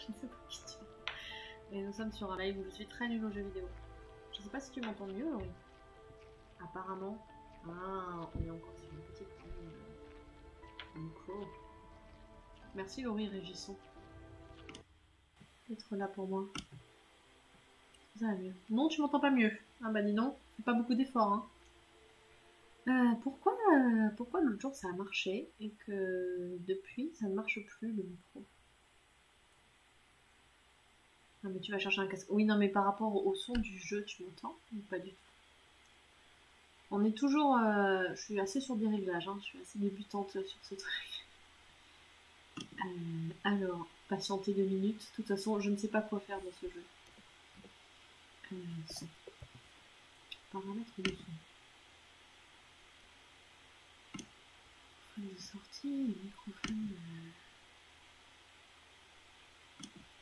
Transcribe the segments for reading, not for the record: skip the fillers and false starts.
Je ne sais pas qui tu es. Mais nous sommes sur un live où je suis très nulle aux jeux vidéo. Je sais pas si tu m'entends mieux, Laurie. Apparemment. Ah, on est encore sur une petite micro. Merci Laurie Régisson d'être là pour moi. Ça va mieux. Non, tu m'entends pas mieux. Ah bah dis donc, fais pas beaucoup d'efforts. Hein. Pourquoi l'autre jour ça a marché et que depuis ça ne marche plus le micro? Ah mais tu vas chercher un casque. Oui non mais par rapport au son du jeu tu m'entends ou pas du tout? On est toujours... je suis assez sur des réglages, hein. Je suis assez débutante sur ce truc. Alors, patienter 2 minutes. De toute façon, je ne sais pas quoi faire dans ce jeu. Son. Paramètres de son. Freine de sortie, microphone...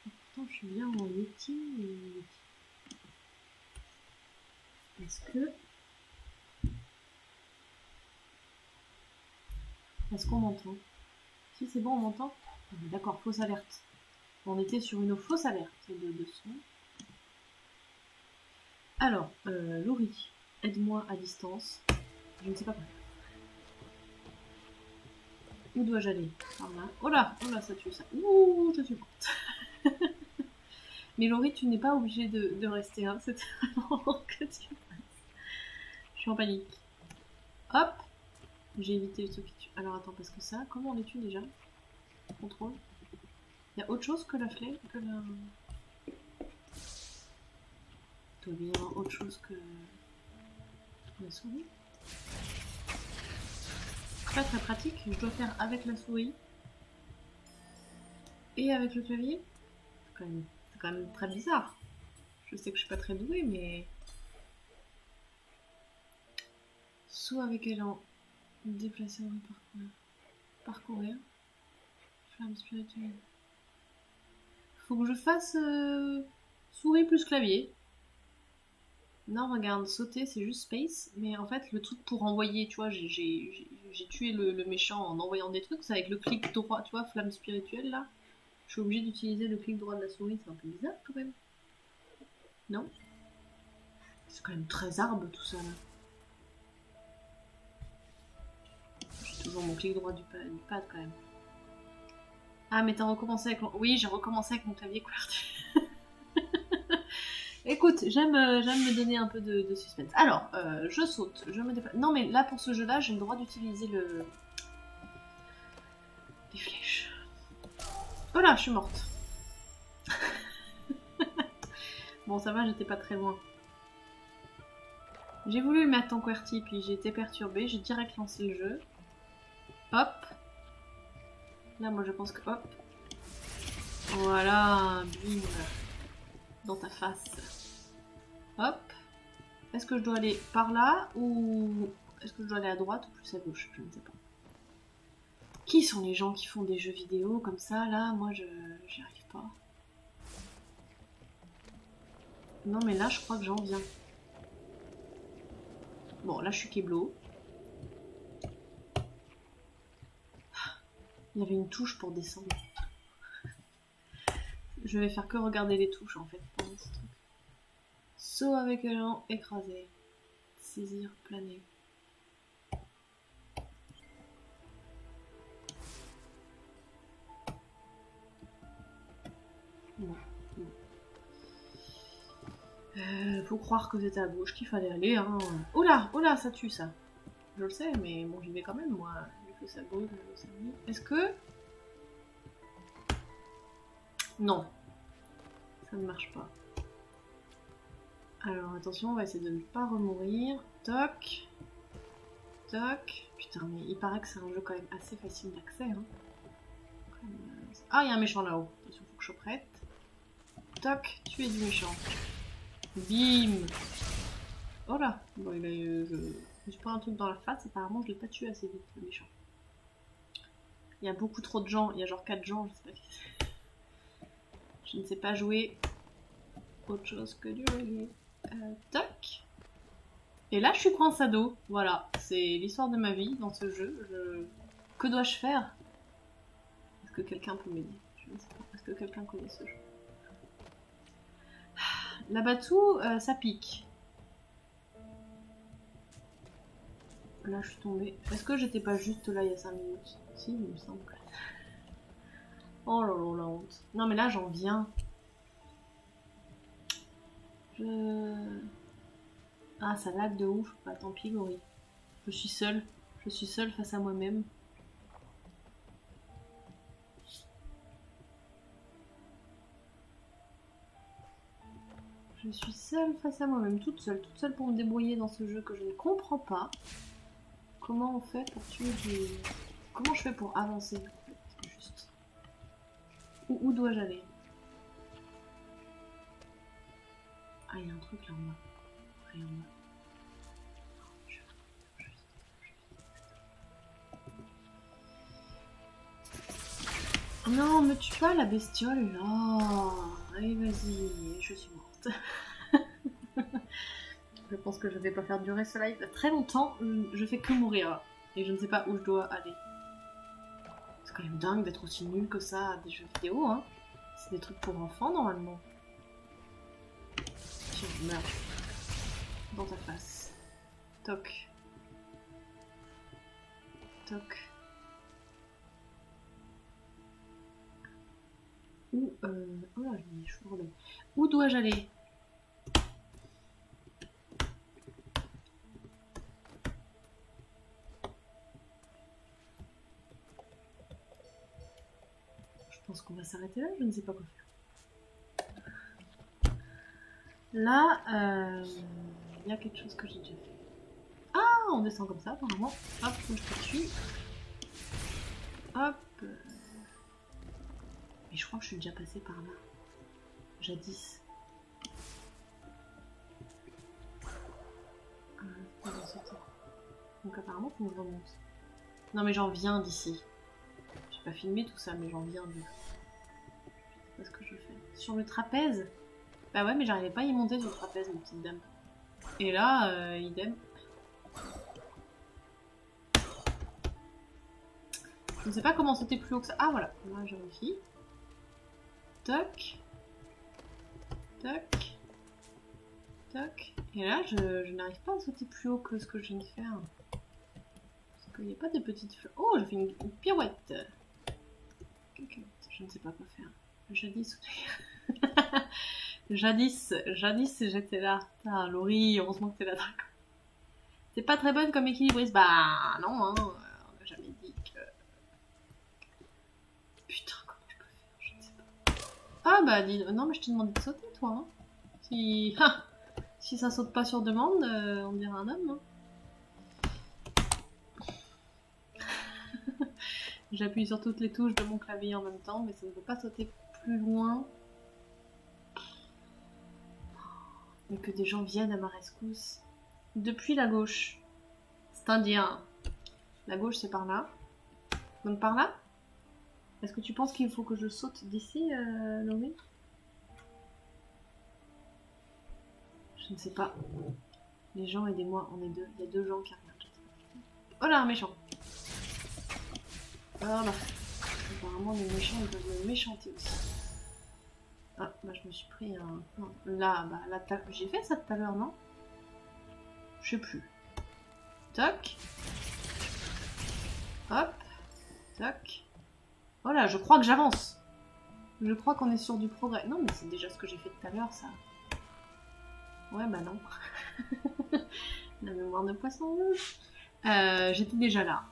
Pourtant, je suis bien en Yeti. Est-ce qu'on m'entend? Si c'est bon, on m'entend? D'accord, fausse alerte. On était sur une fausse alerte de son. Alors, Laurie, aide-moi à distance. Je ne sais pas quoi. Où dois-je aller? Par là. Oh là, ça tue ça. Ouh, je suis morte. Mais Laurie, tu n'es pas obligée de rester. Hein. C'est vraiment que tu passes. Je suis en panique. Hop. J'ai évité le truc qui tue. Alors attends, parce que ça, comment on les tue déjà? Contrôle. Il y a autre chose que la flèche, que la... Il doit bien y avoir autre chose que la souris. Pas très pratique, je dois faire avec la souris et avec le clavier. C'est quand même très bizarre. Je sais que je suis pas très douée, mais... Saut avec élan, déplacer en parcourir, flamme spirituelle. Faut que je fasse souris plus clavier. Non, regarde, sauter c'est juste space, mais en fait le truc pour envoyer, tu vois, j'ai tué le méchant en envoyant des trucs, c'est avec le clic droit, tu vois, flamme spirituelle là. Je suis obligée d'utiliser le clic droit de la souris, c'est un peu bizarre quand même. Non? C'est quand même très arbre tout ça là. J'ai toujours mon clic droit du pad quand même. Ah mais t'as recommencé avec... Oui, j'ai recommencé avec mon clavier QWERTY. Écoute, j'aime me donner un peu de suspense. Alors, je saute, je me déplace. Non mais là pour ce jeu-là, j'ai le droit d'utiliser les flèches. Oh là, je suis morte. Bon, ça va, j'étais pas très loin. J'ai voulu le mettre en QWERTY, puis j'ai été perturbée, j'ai direct lancé le jeu. Hop. Là, moi, je pense que... Hop. Voilà, bim. Dans ta face. Hop. Est-ce que je dois aller par là, ou... Est-ce que je dois aller à droite, ou plus à gauche? Je ne sais pas. Qui sont les gens qui font des jeux vidéo comme ça, là? Moi, j'y arrive pas. Non, mais là, je crois que j'en viens. Bon, là, je suis Keblo. Il y avait une touche pour descendre. Je vais faire que regarder les touches, en fait, pendant ce truc. Saut avec élan, écraser. Saisir, planer. Non. Faut croire que c'était à gauche qu'il fallait aller, hein. Oh là, ça tue ça. Je le sais, mais bon, j'y vais quand même, moi. Vu que ça brûle, ça brûle. Est-ce que... Non. Ça ne marche pas. Alors, attention, on va essayer de ne pas remourir. Toc. Toc. Putain, mais il paraît que c'est un jeu quand même assez facile d'accès, hein. Ah, il y a un méchant là-haut. Attention, faut que je prête. Toc, tuer du méchant. Bim. Oh là. Bon, je me suis pris un truc dans la face, apparemment je l'ai pas tué assez vite, le méchant. Il y a beaucoup trop de gens, il y a genre 4 gens, je sais pas qui c'est. Je ne sais pas jouer autre chose que du reggae. Toc. Et là je suis coincée à dos, voilà. C'est l'histoire de ma vie dans ce jeu. Que dois-je faire? Est-ce que quelqu'un peut m'aider? Je Je ne sais pas. Est-ce que quelqu'un connaît ce jeu? La Batou, ça pique. Là, je suis tombée. Est-ce que j'étais pas juste là il y a 5 minutes? Si, il me semble. Oh là là, la honte. Non, mais là, j'en viens. Ah, ça lag de ouf. Bah, tant pis, Gori. Je suis seule. Je suis seule face à moi-même. Je suis seule face à moi-même, toute seule pour me débrouiller dans ce jeu que je ne comprends pas. Comment on fait pour tuer des... Comment je fais pour avancer en fait, juste. Où dois-je aller? Ah, il y a un truc là en bas. Rien en bas. Non, me tue pas la bestiole là. Allez, vas-y, je suis morte. Je pense que je vais pas faire durer ce live très longtemps. Je fais que mourir. Et je ne sais pas où je dois aller. C'est quand même dingue d'être aussi nul que ça à des jeux vidéo, hein. C'est des trucs pour enfants normalement. Tiens, meurs. Dans ta face. Toc. Toc. Où oh là, je suis relevée. Où dois-je aller? Je pense qu'on va s'arrêter là, je ne sais pas quoi faire. Là, il y a quelque chose que j'ai déjà fait. Ah, on descend comme ça apparemment. Hop, je te suis. Hop. Mais je crois que je suis déjà passée par là. Jadis. Donc apparemment faut que je remonte. Non mais j'en viens d'ici. J'ai pas filmé tout ça mais j'en viens de... Je sais pas ce que je fais. Sur le trapèze? Bah ouais mais j'arrivais pas à y monter sur le trapèze ma petite dame. Et là, idem. Je ne sais pas comment sauter plus haut que ça. Ah voilà, là je vérifie. Toc. Toc. Toc. Et là je n'arrive pas à sauter plus haut que ce que je viens de faire. Parce qu'il n'y a pas de petites fleurs. Oh, j'ai fait une pirouette. Je ne sais pas quoi faire. Jadis. jadis j'étais là. Putain, Laurie, heureusement que t'es là, d'accord. T'es pas très bonne comme équilibriste. Bah non, hein. On n'a jamais dit que... Putain, comment je peux faire? Je ne sais pas. Ah bah dis... Non mais je t'ai demandé de sauter toi. Hein. Si... si ça saute pas sur demande, on dirait un homme. Hein. J'appuie sur toutes les touches de mon clavier en même temps, mais ça ne veut pas sauter plus loin. Mais que des gens viennent à ma rescousse. Depuis la gauche. C'est-à-dire... La gauche c'est par là. Donc par là? Est-ce que tu penses qu'il faut que je saute d'ici, Laurie? Je ne sais pas. Les gens, aidez-moi, on est deux. Il y a 2 gens qui regardent. Oh là, un méchant. Oh là. Apparemment, les méchants, ils peuvent me méchanter aussi. Ah, bah je me suis pris un... Non. Là, bah là, j'ai fait ça tout à l'heure, non? Je sais plus. Toc. Hop. Toc. Oh là, je crois que j'avance. Je crois qu'on est sur du progrès. Non, mais c'est déjà ce que j'ai fait tout à l'heure, ça. Ouais, bah non. La mémoire de poisson. J'étais déjà là.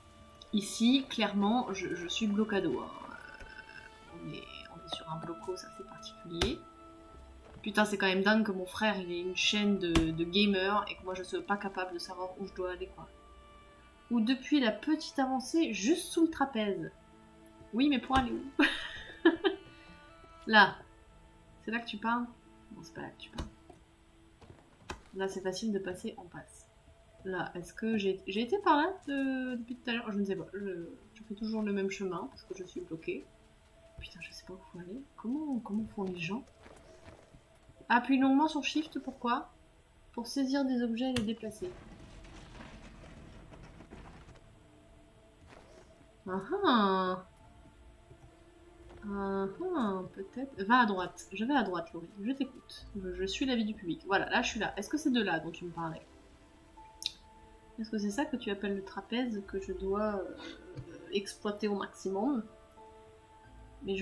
Ici, clairement, je suis blocado. Hein. On est sur un blocos assez particulier. Putain, c'est quand même dingue que mon frère il ait une chaîne de gamers et que moi je sois pas capable de savoir où je dois aller, quoi. Ou depuis la petite avancée, juste sous le trapèze. Oui, mais pour aller où? Là. C'est là que tu parles? Non, c'est pas là que tu parles. Là, c'est facile de passer, on passe. Là, est-ce que j'ai été par là depuis tout à l'heure? Je ne sais pas. Je fais toujours le même chemin parce que je suis bloquée. Putain, je sais pas où faut aller. Comment font les gens? Appuie longuement sur Shift, pourquoi? Pour saisir des objets et les déplacer. Ah ah! Peut-être. Va à droite. Je vais à droite, Laurie. Je t'écoute. Je suis l'avis du public. Voilà, là je suis là. Est-ce que c'est de là dont tu me parlais? Est-ce que c'est ça que tu appelles le trapèze que je dois exploiter au maximum? Mais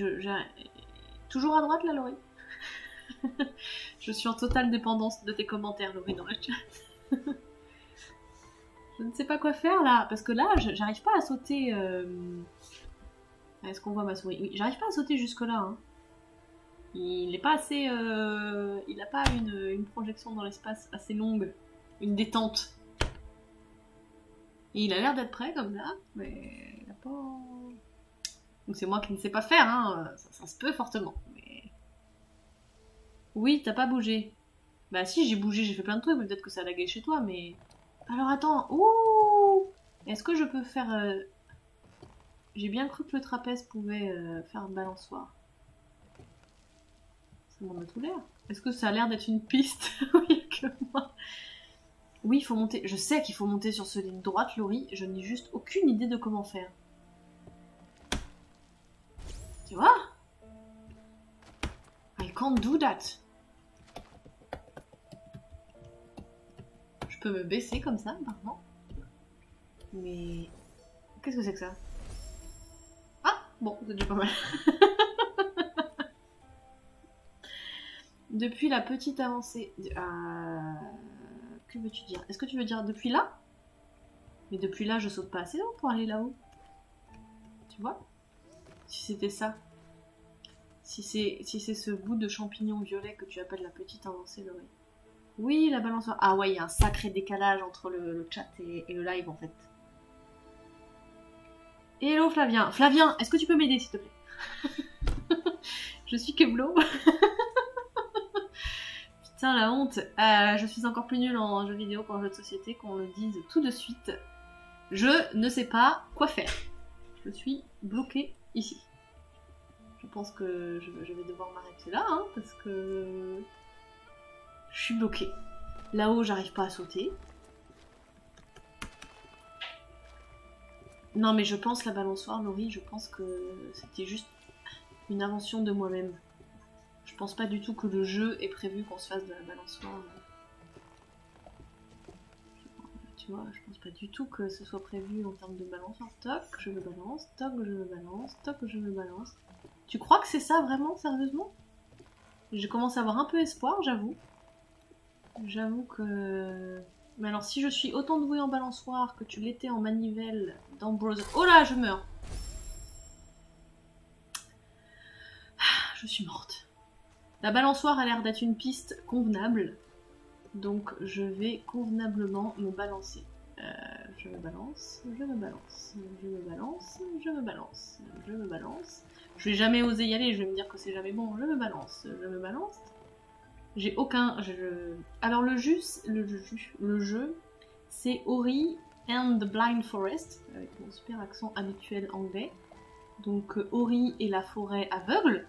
toujours à droite là, Laurie? Je suis en totale dépendance de tes commentaires, Laurie, dans le chat. Je ne sais pas quoi faire là, parce que là, j'arrive pas à sauter. Est-ce qu'on voit ma souris? Oui, j'arrive pas à sauter jusque-là. Hein. Il n'est pas assez. Il n'a pas une projection dans l'espace assez longue, une détente. Et il a l'air d'être prêt comme ça, mais il n'a pas. Donc c'est moi qui ne sais pas faire, hein. Ça se peut fortement. Mais... Oui, t'as pas bougé. Bah si, j'ai bougé, j'ai fait plein de trucs, peut-être que ça a lagué chez toi, mais... Alors attends, ouh! Est-ce que je peux faire... J'ai bien cru que le trapèze pouvait faire un balançoire. Ça m'en a tout l'air. Est-ce que ça a l'air d'être une piste? Oui, que moi. Oui, il faut monter. Je sais qu'il faut monter sur ce ligne droite, Laurie. Je n'ai juste aucune idée de comment faire. Tu vois? I can't do that. Je peux me baisser comme ça, maintenant. Mais... Qu'est-ce que c'est que ça? Ah! Bon, c'est déjà pas mal. Depuis la petite avancée... Que veux-tu dire? Est-ce que tu veux dire depuis là? Mais depuis là, je saute pas assez haut pour aller là-haut. Tu vois? Si c'était ça. Si c'est ce bout de champignon violet que tu appelles la petite avancée, Laurie. Oui, la balançoire. Ah ouais, il y a un sacré décalage entre le chat et le live, en fait. Hello, Flavien. Flavien, est-ce que tu peux m'aider, s'il te plaît? Je suis Keblo. Putain, la honte. Je suis encore plus nulle en jeux vidéo qu'en jeux de société, qu'on le dise tout de suite. Je ne sais pas quoi faire. Je suis bloquée ici. Je pense que je vais devoir m'arrêter là, hein, parce que... Je suis bloquée. Là-haut, j'arrive pas à sauter. Non, mais je pense la balançoire, Laurie, je pense que c'était juste une invention de moi-même. Je pense pas du tout que le jeu ait prévu qu'on se fasse de la balançoire. Tu vois, je pense pas du tout que ce soit prévu en termes de balançoire. Toc, je me balance, toc, je me balance, toc, je me balance. Tu crois que c'est ça vraiment, sérieusement? Je commence à avoir un peu espoir, j'avoue. J'avoue que... Mais alors, si je suis autant douée en balançoire que tu l'étais en manivelle dans Brother... Oh là, je meurs! Je suis morte. La balançoire a l'air d'être une piste convenable. Donc, je vais convenablement me balancer. Je me balance, je me balance, je me balance, je me balance, je me balance. Je vais jamais oser y aller, je vais me dire que c'est jamais bon. Je me balance, je me balance. J'ai aucun... Alors le jeu, c'est Ori and the Blind Forest, avec mon super accent habituel anglais. Donc Ori et la forêt aveugle.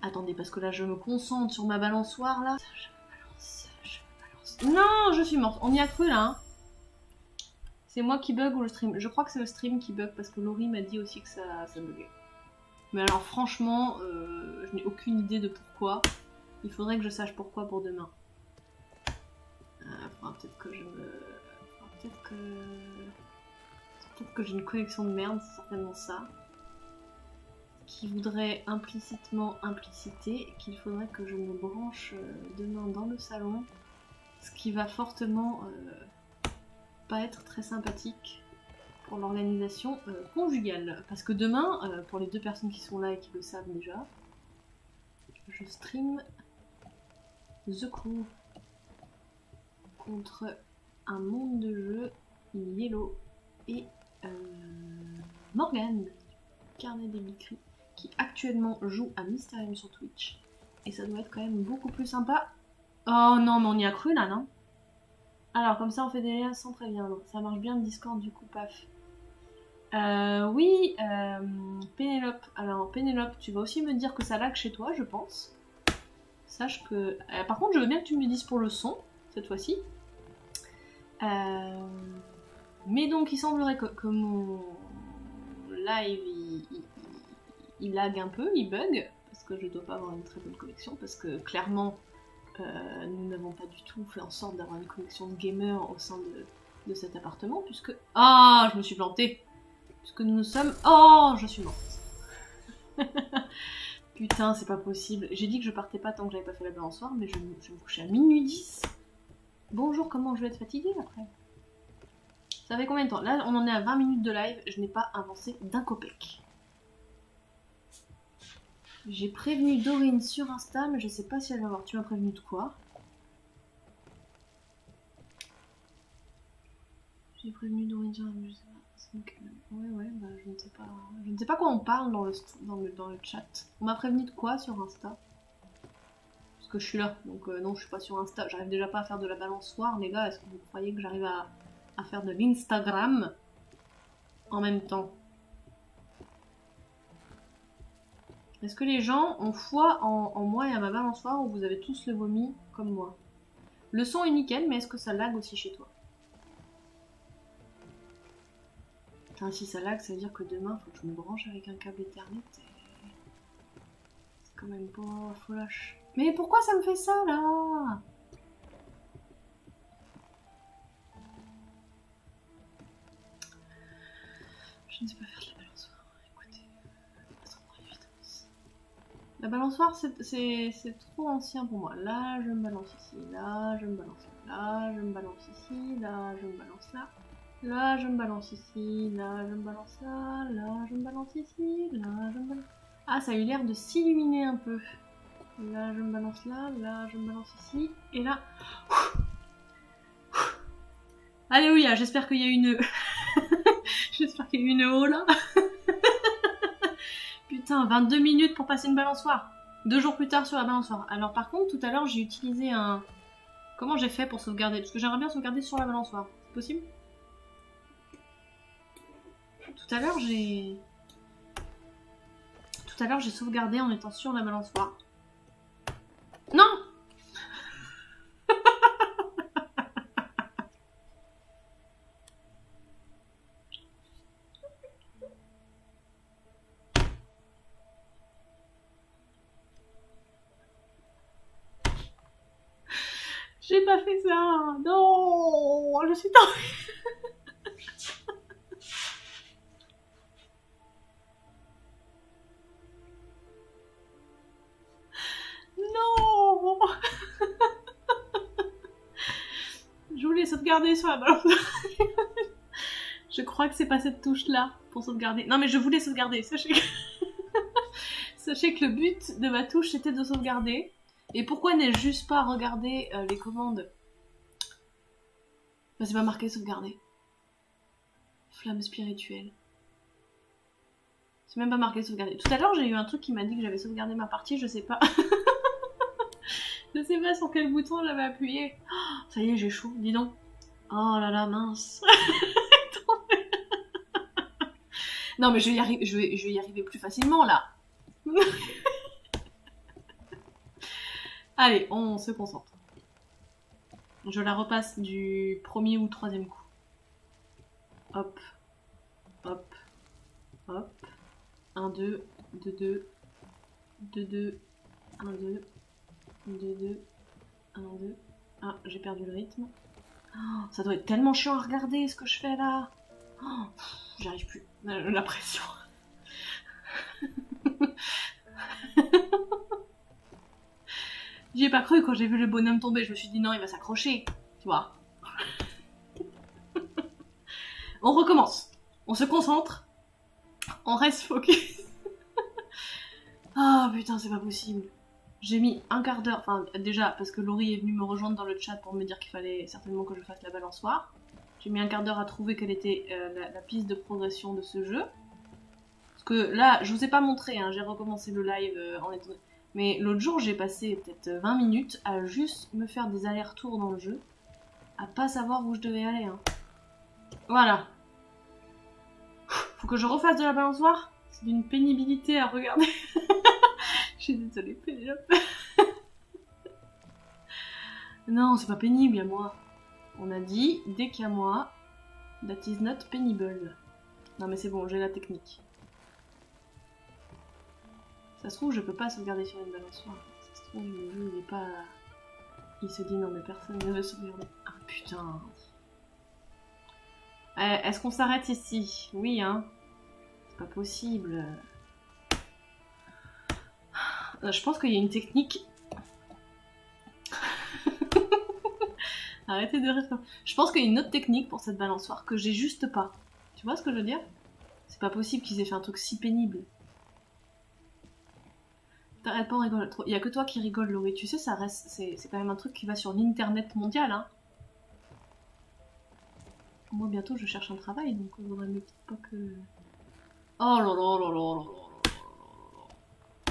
Attendez, parce que là je me concentre sur ma balançoire là. Je me balance, je me balance. Non, je suis morte. On y a cru là. Hein. C'est moi qui bug ou le stream? Je crois que c'est le stream qui bug parce que Laurie m'a dit aussi que ça buguait. Mais alors franchement, je n'ai aucune idée de pourquoi. Il faudrait que je sache pourquoi pour demain. Peut-être que je me... Peut-être que j'ai une connexion de merde, c'est certainement ça. Qui voudrait implicitement impliciter qu'il faudrait que je me branche demain dans le salon. Ce qui va fortement pas être très sympathique pour l'organisation conjugale. Parce que demain, pour les deux personnes qui sont là et qui le savent déjà, je stream The Crew contre un monde de jeu Yellow et Morgane, Carnet des Bicris, qui actuellement joue à Mysterium sur Twitch. Et ça doit être quand même beaucoup plus sympa. Oh non, mais on y a cru là, non? Alors, comme ça, on fait des liens sans prévenir. Ça marche bien le Discord du coup, paf. Oui, Pénélope. Alors, Pénélope, tu vas aussi me dire que ça lag chez toi, je pense. Sache que... par contre, je veux bien que tu me dises pour le son, cette fois-ci. Mais donc, il semblerait que mon live, il lag un peu, il bug, parce que je dois pas avoir une très bonne connexion, parce que clairement, nous n'avons pas du tout fait en sorte d'avoir une connexion de gamer au sein de cet appartement, puisque... Ah, je me suis plantée. Puisque nous sommes... Oh, je suis morte. Putain, c'est pas possible. J'ai dit que je partais pas tant que j'avais pas fait la balançoire, mais je vais me coucher à minuit 10. Bonjour, comment je vais être fatiguée après? Ça fait combien de temps? Là, on en est à 20 minutes de live, je n'ai pas avancé d'un copec. J'ai prévenu Dorine sur Insta, mais je sais pas si elle va voir. Tu m'as prévenu de quoi? J'ai prévenu Dorine sur Insta, je sais pas. Ouais, bah je ne sais pas. Je ne sais pas quoi on parle dans le chat. On m'a prévenu de quoi sur Insta? Parce que je suis là, donc non, je suis pas sur Insta. J'arrive déjà pas à faire de la balançoire, les gars. Est-ce que vous croyez que j'arrive à faire de l'Instagram en même temps? Est-ce que les gens ont foi en moi et à ma balançoire, ou vous avez tous le vomi comme moi? Le son est nickel, mais est-ce que ça lag aussi chez toi? Putain, si ça lag, ça veut dire que demain, faut que je me branche avec un câble Ethernet. C'est quand même pas folache. Mais pourquoi ça me fait ça, là? Je ne sais pas faire de la balançoire. Écoutez, sans évidence. La balançoire, c'est trop ancien pour moi. Là, je me balance ici. Là, je me balance là. Là, je me balance ici. Là, je me balance là. Là, je me balance ici. Là, je me balance là. Là, je me balance ici. Là, je me balance... Ah, ça a eu l'air de s'illuminer un peu. Là, je me balance là. Là, je me balance ici. Et là... Alléluia, j'espère qu'il y a une... J'espère qu'il y a eu une eau là. Putain, 22 minutes pour passer une balançoire. 2 jours plus tard sur la balançoire. Alors par contre, tout à l'heure, j'ai utilisé un... Comment j'ai fait pour sauvegarder? Parce que j'aimerais bien sauvegarder sur la balançoire. C'est possible? Tout à l'heure, j'ai sauvegardé en étant sur la balançoire. Non! J'ai pas fait ça! Non! Je suis tombée! Non! Je voulais sauvegarder sur la balançoire. Je crois que c'est pas cette touche là pour sauvegarder. Non mais je voulais sauvegarder, sachez que... Sachez que le but de ma touche c'était de sauvegarder. Et pourquoi n'ai-je juste pas regardé les commandes? Bah c'est pas marqué sauvegarder. Flamme spirituelle. C'est même pas marqué sauvegarder. Tout à l'heure j'ai eu un truc qui m'a dit que j'avais sauvegardé ma partie, je sais pas. Je sais pas sur quel bouton j'avais appuyé. Oh, ça y est, j'ai chaud, dis donc. Oh là là, mince. Non mais je vais y arriver plus facilement là. Allez, on se concentre. Je la repasse du premier ou troisième coup. Hop, hop, hop. 1, 2, 2, 2, 2, 2, 1, 2, 2, 2, 1, 2. Ah, j'ai perdu le rythme. Oh, ça doit être tellement chiant à regarder ce que je fais là. Oh, j'arrive plus. La pression. J'y ai pas cru quand j'ai vu le bonhomme tomber. Je me suis dit non, il va s'accrocher. Tu vois. On recommence. On se concentre. On reste focus. Ah putain, c'est pas possible. J'ai mis un quart d'heure. Enfin, déjà, parce que Laurie est venue me rejoindre dans le chat pour me dire qu'il fallait certainement que je fasse la balançoire. J'ai mis un quart d'heure à trouver quelle était la piste de progression de ce jeu. Parce que là, je vous ai pas montré, hein, j'ai recommencé le live en étant... Mais l'autre jour, j'ai passé peut-être 20 minutes à juste me faire des allers-retours dans le jeu. À pas savoir où je devais aller. Hein. Voilà. Faut que je refasse de la balançoire. C'est d'une pénibilité à regarder. Je suis désolée, Pénélope. Non, c'est pas pénible, il y a moi. On a dit, dès qu'il y a moi, that is not penable. Non mais c'est bon, j'ai la technique. Ça se trouve, je peux pas sauvegarder sur une balançoire. Ça se trouve, le jeu, il est pas... Il se dit non mais personne ne veut sauvegarder. Ah putain. Est-ce qu'on s'arrête ici? Oui, hein. C'est pas possible. Je pense qu'il y a une technique... Arrêtez de rire. Je pense qu'il y a une autre technique pour cette balançoire que j'ai juste pas. Tu vois ce que je veux dire? C'est pas possible qu'ils aient fait un truc si pénible. T'arrêtes pas de rigoler trop. Il y a que toi qui rigole, Laurie. Tu sais, ça reste... C'est quand même un truc qui va sur l'internet mondial, hein. Moi, bientôt, je cherche un travail, donc on vaudrait mieux pas que... Oh là là là là là là là là.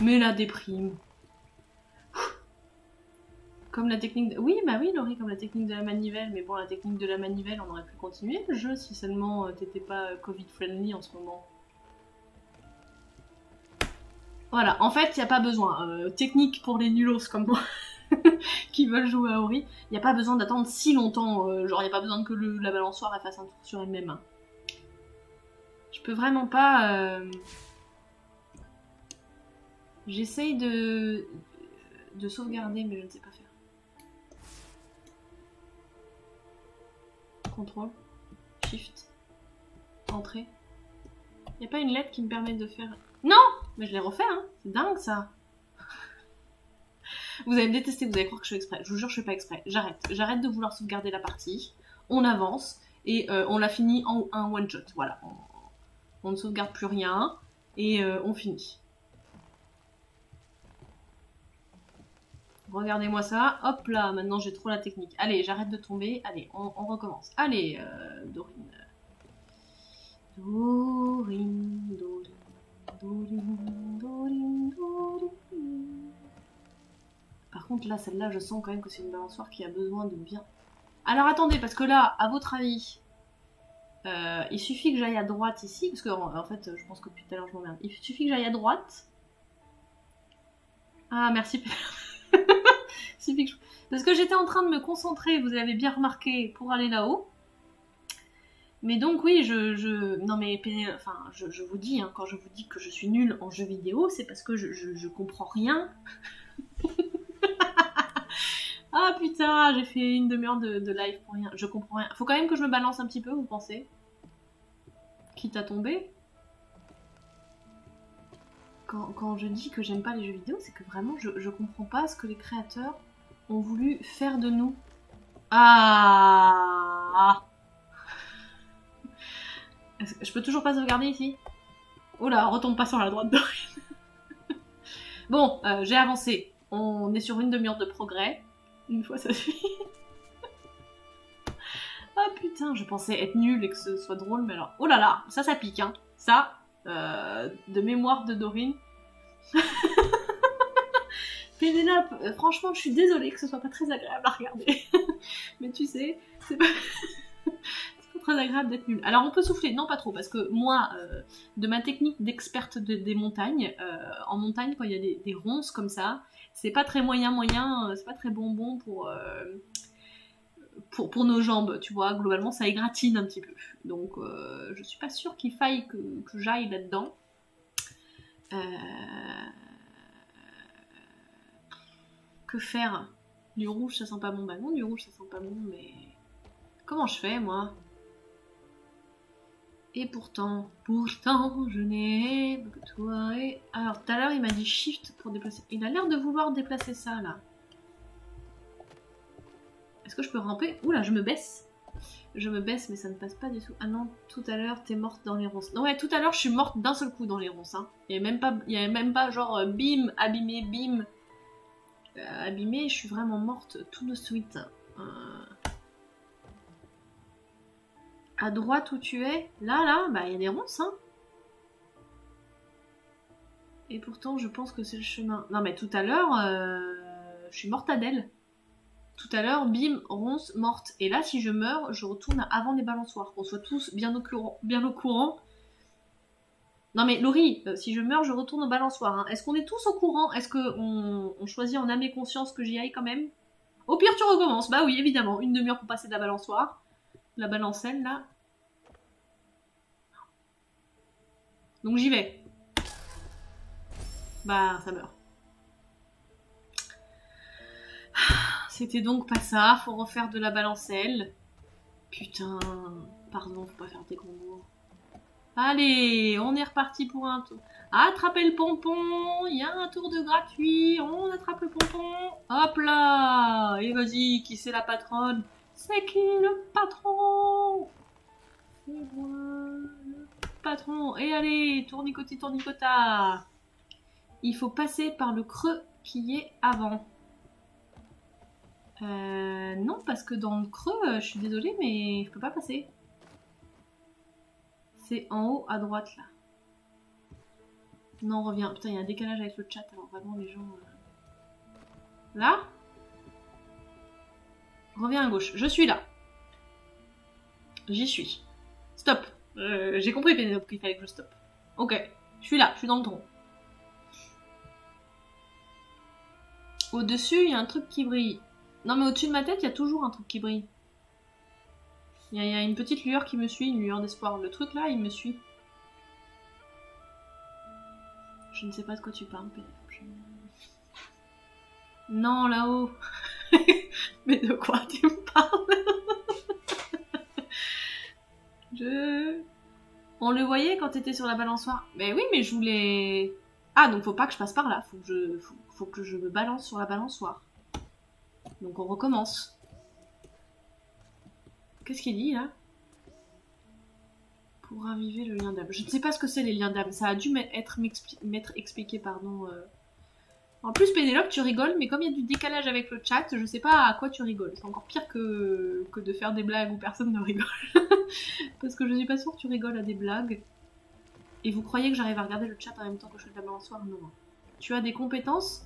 Mais la déprime. Comme la technique de... Oui, bah oui, Laurie, comme la technique de la manivelle. Mais bon, la technique de la manivelle, on aurait pu continuer le jeu si seulement t'étais pas Covid-friendly en ce moment. Voilà, en fait, il n'y a pas besoin. Technique pour les nulos comme moi qui veulent jouer à Ori, il n'y a pas besoin d'attendre si longtemps. Genre, il n'y a pas besoin que la balançoire elle fasse un tour sur elle-même. Hein. Je peux vraiment pas... J'essaye de sauvegarder, mais je ne sais pas faire. Contrôle, Shift, Entrée. Il n'y a pas une lettre qui me permet de faire... Non! Mais je l'ai refait, hein. C'est dingue, ça. Vous allez me détester, vous allez croire que je fais exprès. Je vous jure, je fais pas exprès. J'arrête de vouloir sauvegarder la partie. On avance et on la finit en un one shot. Voilà. On ne sauvegarde plus rien et on finit. Regardez-moi ça. Hop là, maintenant j'ai trop la technique. Allez, j'arrête de tomber. Allez, on recommence. Allez, Dorine. Dorine, Dorine. Dorine, Dorine, Dorine. Par contre, là, celle-là, je sens quand même que c'est une balançoire qui a besoin de bien... Alors, attendez, parce que là, à votre avis, il suffit que j'aille à droite ici, parce que, en fait, je pense que depuis tout à l'heure, je m'emmerde. Il suffit que j'aille à droite. Ah, merci, Parce que j'étais en train de me concentrer, vous avez bien remarqué, pour aller là-haut. Mais donc oui, non mais, enfin, je vous dis, hein, quand je vous dis que je suis nulle en jeux vidéo, c'est parce que je comprends rien. Ah putain, j'ai fait une demi-heure de live pour rien, je comprends rien. Faut quand même que je me balance un petit peu, vous pensez? Quitte à tomber. Quand je dis que j'aime pas les jeux vidéo, c'est que vraiment, je comprends pas ce que les créateurs ont voulu faire de nous. Ah! Je peux toujours pas sauvegarder ici? Oh là, retombe pas sur la droite de rien. Bon, j'ai avancé. On est sur une demi-heure de progrès. Une fois ça suffit. Ah putain, je pensais être nulle et que ce soit drôle, mais alors... Oh là là, ça pique, hein. Ça, de mémoire de Dorine. Pénélope, franchement, je suis désolée que ce soit pas très agréable à regarder. Mais tu sais, c'est pas... très agréable d'être nulle. Alors on peut souffler, non pas trop, parce que moi, de ma technique d'experte des montagnes, en montagne, quand il y a des ronces comme ça, c'est pas très moyen, c'est pas très bonbon pour nos jambes, tu vois, globalement ça égratine un petit peu. Donc je suis pas sûre qu'il faille que j'aille là-dedans. Que faire? Du rouge ça sent pas bon, bah non, du rouge ça sent pas bon, mais... Comment je fais, moi? Et pourtant, je n'ai que toi et... Alors, tout à l'heure, il m'a dit Shift pour déplacer. Il a l'air de vouloir déplacer ça, là. Est-ce que je peux ramper? Oula, je me baisse. Je me baisse, mais ça ne passe pas du tout. Ah non, tout à l'heure, t'es morte dans les ronces. Non, ouais, tout à l'heure, je suis morte d'un seul coup dans les ronces. Hein. Il n'y avait même pas genre bim, abîmé, bim. Abîmé, je suis vraiment morte tout de suite. À droite où tu es, là, bah il y a des ronces, hein. Et pourtant, je pense que c'est le chemin. Non, mais tout à l'heure, je suis morte à d'elle. Tout à l'heure, bim, ronce, morte. Et là, si je meurs, je retourne avant les balançoires. Qu'on soit tous bien au courant. Non mais Laurie, si je meurs, je retourne aux balançoires. Hein. Est-ce qu'on est tous au courant? Est-ce qu'on choisit en âme et conscience que j'y aille quand même? Au pire, tu recommences. Bah oui, évidemment. Une demi-heure pour passer de la balançoire. La balancelle, là. Donc j'y vais. Bah, ça meurt. C'était donc pas ça, faut refaire de la balancelle. Putain, pardon, faut pas faire des gros mots. Allez, on est reparti pour un tour. Attrapez le pompon, il y a un tour de gratuit, on attrape le pompon. Hop là, et vas-y, qui c'est la patronne? C'est qui le patron? C'est moi, le patron. Et allez, tournicoti, tournicota. Il faut passer par le creux qui est avant. Non, parce que dans le creux, je suis désolée, mais je peux pas passer. C'est en haut à droite, là. Non, reviens. Putain, il y a un décalage avec le chat, alors vraiment, les gens... Là? Reviens à gauche. Je suis là. J'y suis. Stop. J'ai compris, Pénélope, qu'il fallait que je stoppe. Ok. Je suis là, je suis dans le tronc. Au-dessus, il y a un truc qui brille. Non, mais au-dessus de ma tête, il y a toujours un truc qui brille. Il y a une petite lueur qui me suit, une lueur d'espoir. Le truc là, il me suit. Je ne sais pas de quoi tu parles, Pénélope. Non, là-haut. Mais de quoi tu me parles? On le voyait quand t'étais sur la balançoire. Mais oui, mais je voulais... Ah, donc faut pas que je passe par là. Faut que je me balance sur la balançoire. Donc on recommence. Qu'est-ce qu'il dit, là? Pour raviver le lien d'âme. Je ne sais pas ce que c'est, les liens d'âme. Ça a dû m'être expliqué, pardon. En plus, Pénélope, tu rigoles, mais comme il y a du décalage avec le chat, je sais pas à quoi tu rigoles. C'est encore pire que de faire des blagues où personne ne rigole. Parce que je suis pas sûre que tu rigoles à des blagues. Et vous croyez que j'arrive à regarder le chat en même temps que je fais de la balançoire? Non. Tu as des compétences?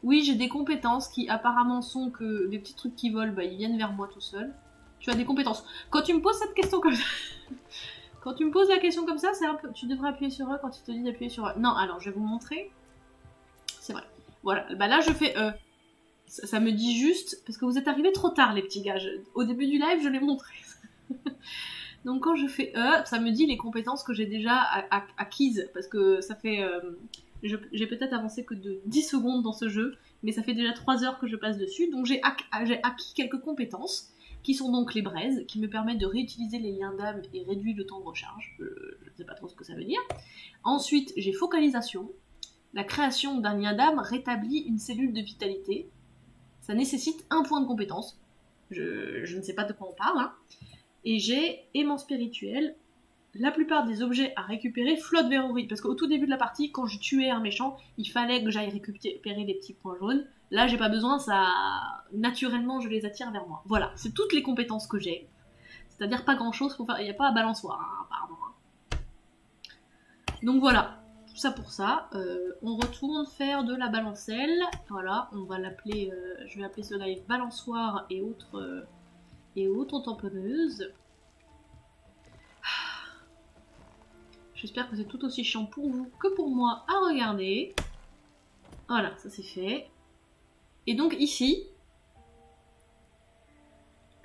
Oui, j'ai des compétences qui apparemment sont que des petits trucs qui volent, bah ils viennent vers moi tout seuls. Tu as des compétences. Quand tu me poses cette question comme ça... Quand tu me poses la question comme ça, c'est un peu... Tu devrais appuyer sur E quand il te dit d'appuyer sur E. Non, alors je vais vous montrer. C'est vrai. Voilà, bah là je fais E. Ça me dit juste... Parce que vous êtes arrivés trop tard les petits gars. Au début du live, je l'ai montré. Donc quand je fais E, ça me dit les compétences que j'ai déjà acquises. Parce que ça fait... j'ai peut-être avancé que de 10 secondes dans ce jeu. Mais ça fait déjà 3 heures que je passe dessus. Donc j'ai acquis quelques compétences. Qui sont donc les braises, qui me permettent de réutiliser les liens d'âme et réduire le temps de recharge. Je ne sais pas trop ce que ça veut dire. Ensuite, j'ai focalisation. La création d'un lien d'âme rétablit une cellule de vitalité. Ça nécessite 1 point de compétence. Je ne sais pas de quoi on parle. Hein. Et j'ai aimant spirituel. La plupart des objets à récupérer flottent vers Ori. Parce qu'au tout début de la partie, quand je tuais un méchant, il fallait que j'aille récupérer des petits points jaunes. Là, j'ai pas besoin, ça... Naturellement, je les attire vers moi. Voilà, c'est toutes les compétences que j'ai. C'est-à-dire pas grand-chose pour faire... Il n'y a pas à balançoire, hein, pardon. Hein. Donc voilà, tout ça pour ça. On retourne faire de la balancelle. Voilà, on va l'appeler... je vais appeler ce live balançoire et autres tamponneuses. J'espère que c'est tout aussi chiant pour vous que pour moi à regarder. Voilà, ça c'est fait. Et donc ici,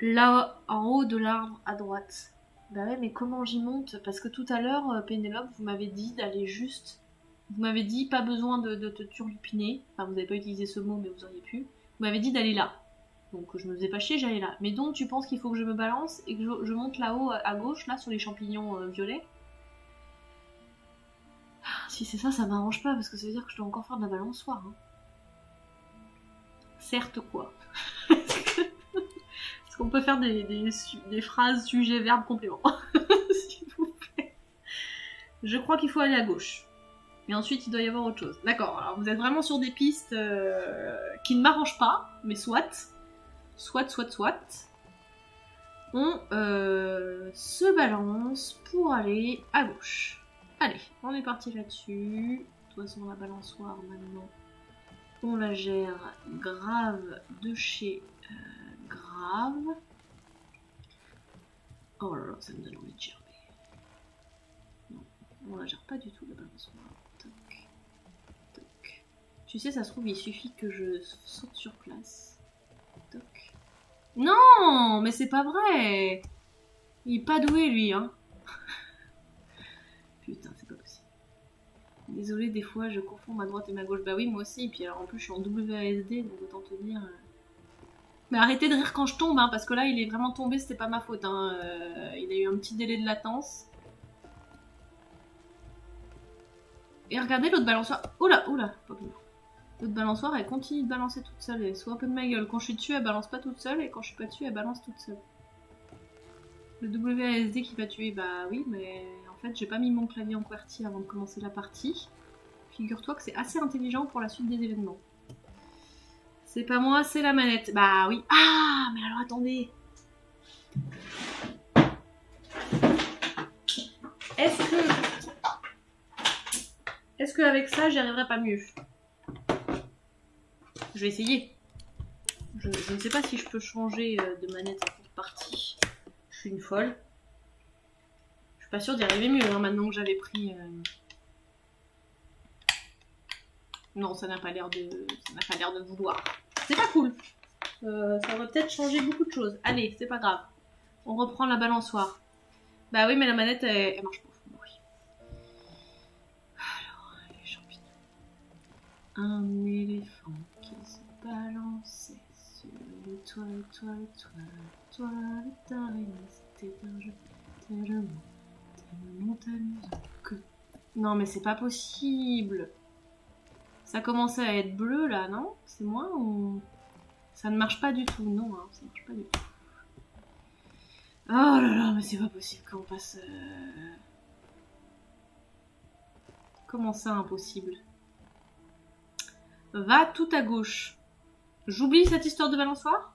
là en haut de l'arbre à droite. Bah ouais, mais comment j'y monte? Parce que tout à l'heure, Pénélope, vous m'avez dit d'aller juste... Vous m'avez dit pas besoin de te turlupiner. Enfin, vous n'avez pas utilisé ce mot, mais vous auriez pu. Vous m'avez dit d'aller là. Donc je me faisais pas chier, j'allais là. Mais donc tu penses qu'il faut que je me balance et que je monte là-haut à gauche, là, sur les champignons violets? Si c'est ça, ça m'arrange pas, parce que ça veut dire que je dois encore faire de la balançoire. Hein. Certes quoi. Est-ce qu'on peut faire des phrases sujet, verbe, complément? S'il vous plaît. Je crois qu'il faut aller à gauche. Et ensuite, il doit y avoir autre chose. D'accord, alors vous êtes vraiment sur des pistes qui ne m'arrangent pas, mais soit. On se balance pour aller à gauche. Allez, on est parti là-dessus. De toute façon, la balançoire, maintenant, on la gère grave de chez grave. Oh là là, ça me donne envie de gerber. Non, on la gère pas du tout, la balançoire. Toc, toc. Tu sais, ça se trouve, il suffit que je saute sur place. Toc. Non, mais c'est pas vrai. Il est pas doué, lui, hein. Putain, c'est pas possible. Désolée, des fois je confonds ma droite et ma gauche. Bah oui, moi aussi. Et puis alors en plus je suis en WASD, donc autant te dire. Mais arrêtez de rire quand je tombe, hein, parce que là il est vraiment tombé, c'était pas ma faute. Hein. Il a eu un petit délai de latence. Et regardez l'autre balançoire. Oula, oula, pas que l'autre balançoire, elle continue de balancer toute seule. Elle soit un peu de ma gueule. Quand je suis dessus, elle balance pas toute seule, et quand je suis pas dessus, elle balance toute seule. Le WASD qui va tuer, bah oui, mais en fait j'ai pas mis mon clavier en QWERTY avant de commencer la partie. Figure-toi que c'est assez intelligent pour la suite des événements. C'est pas moi, c'est la manette. Bah oui. Ah, mais alors attendez. Est-ce que avec ça, j'y arriverai pas mieux? Je vais essayer. Je ne sais pas si je peux changer de manette en cours de partie. Je suis une folle. Je suis pas sûre d'y arriver mieux hein, maintenant que j'avais pris. Non, ça n'a pas l'air de vouloir. C'est pas cool. Ça va peut-être changer beaucoup de choses. Allez, c'est pas grave. On reprend la balançoire. Bah oui, mais la manette, elle marche pas. Oui. Alors, les champignons. Un éléphant qui se balançait sur le toit d'araignée. C'était un jeu tellement amusant que... Non, mais c'est pas possible. Ça commençait à être bleu là, non? C'est moi ou... Ça ne marche pas du tout, non, hein, ça marche pas du tout. Oh là là, mais c'est pas possible qu'on passe... Comment ça, impossible? Va tout à gauche. J'oublie cette histoire de balançoire?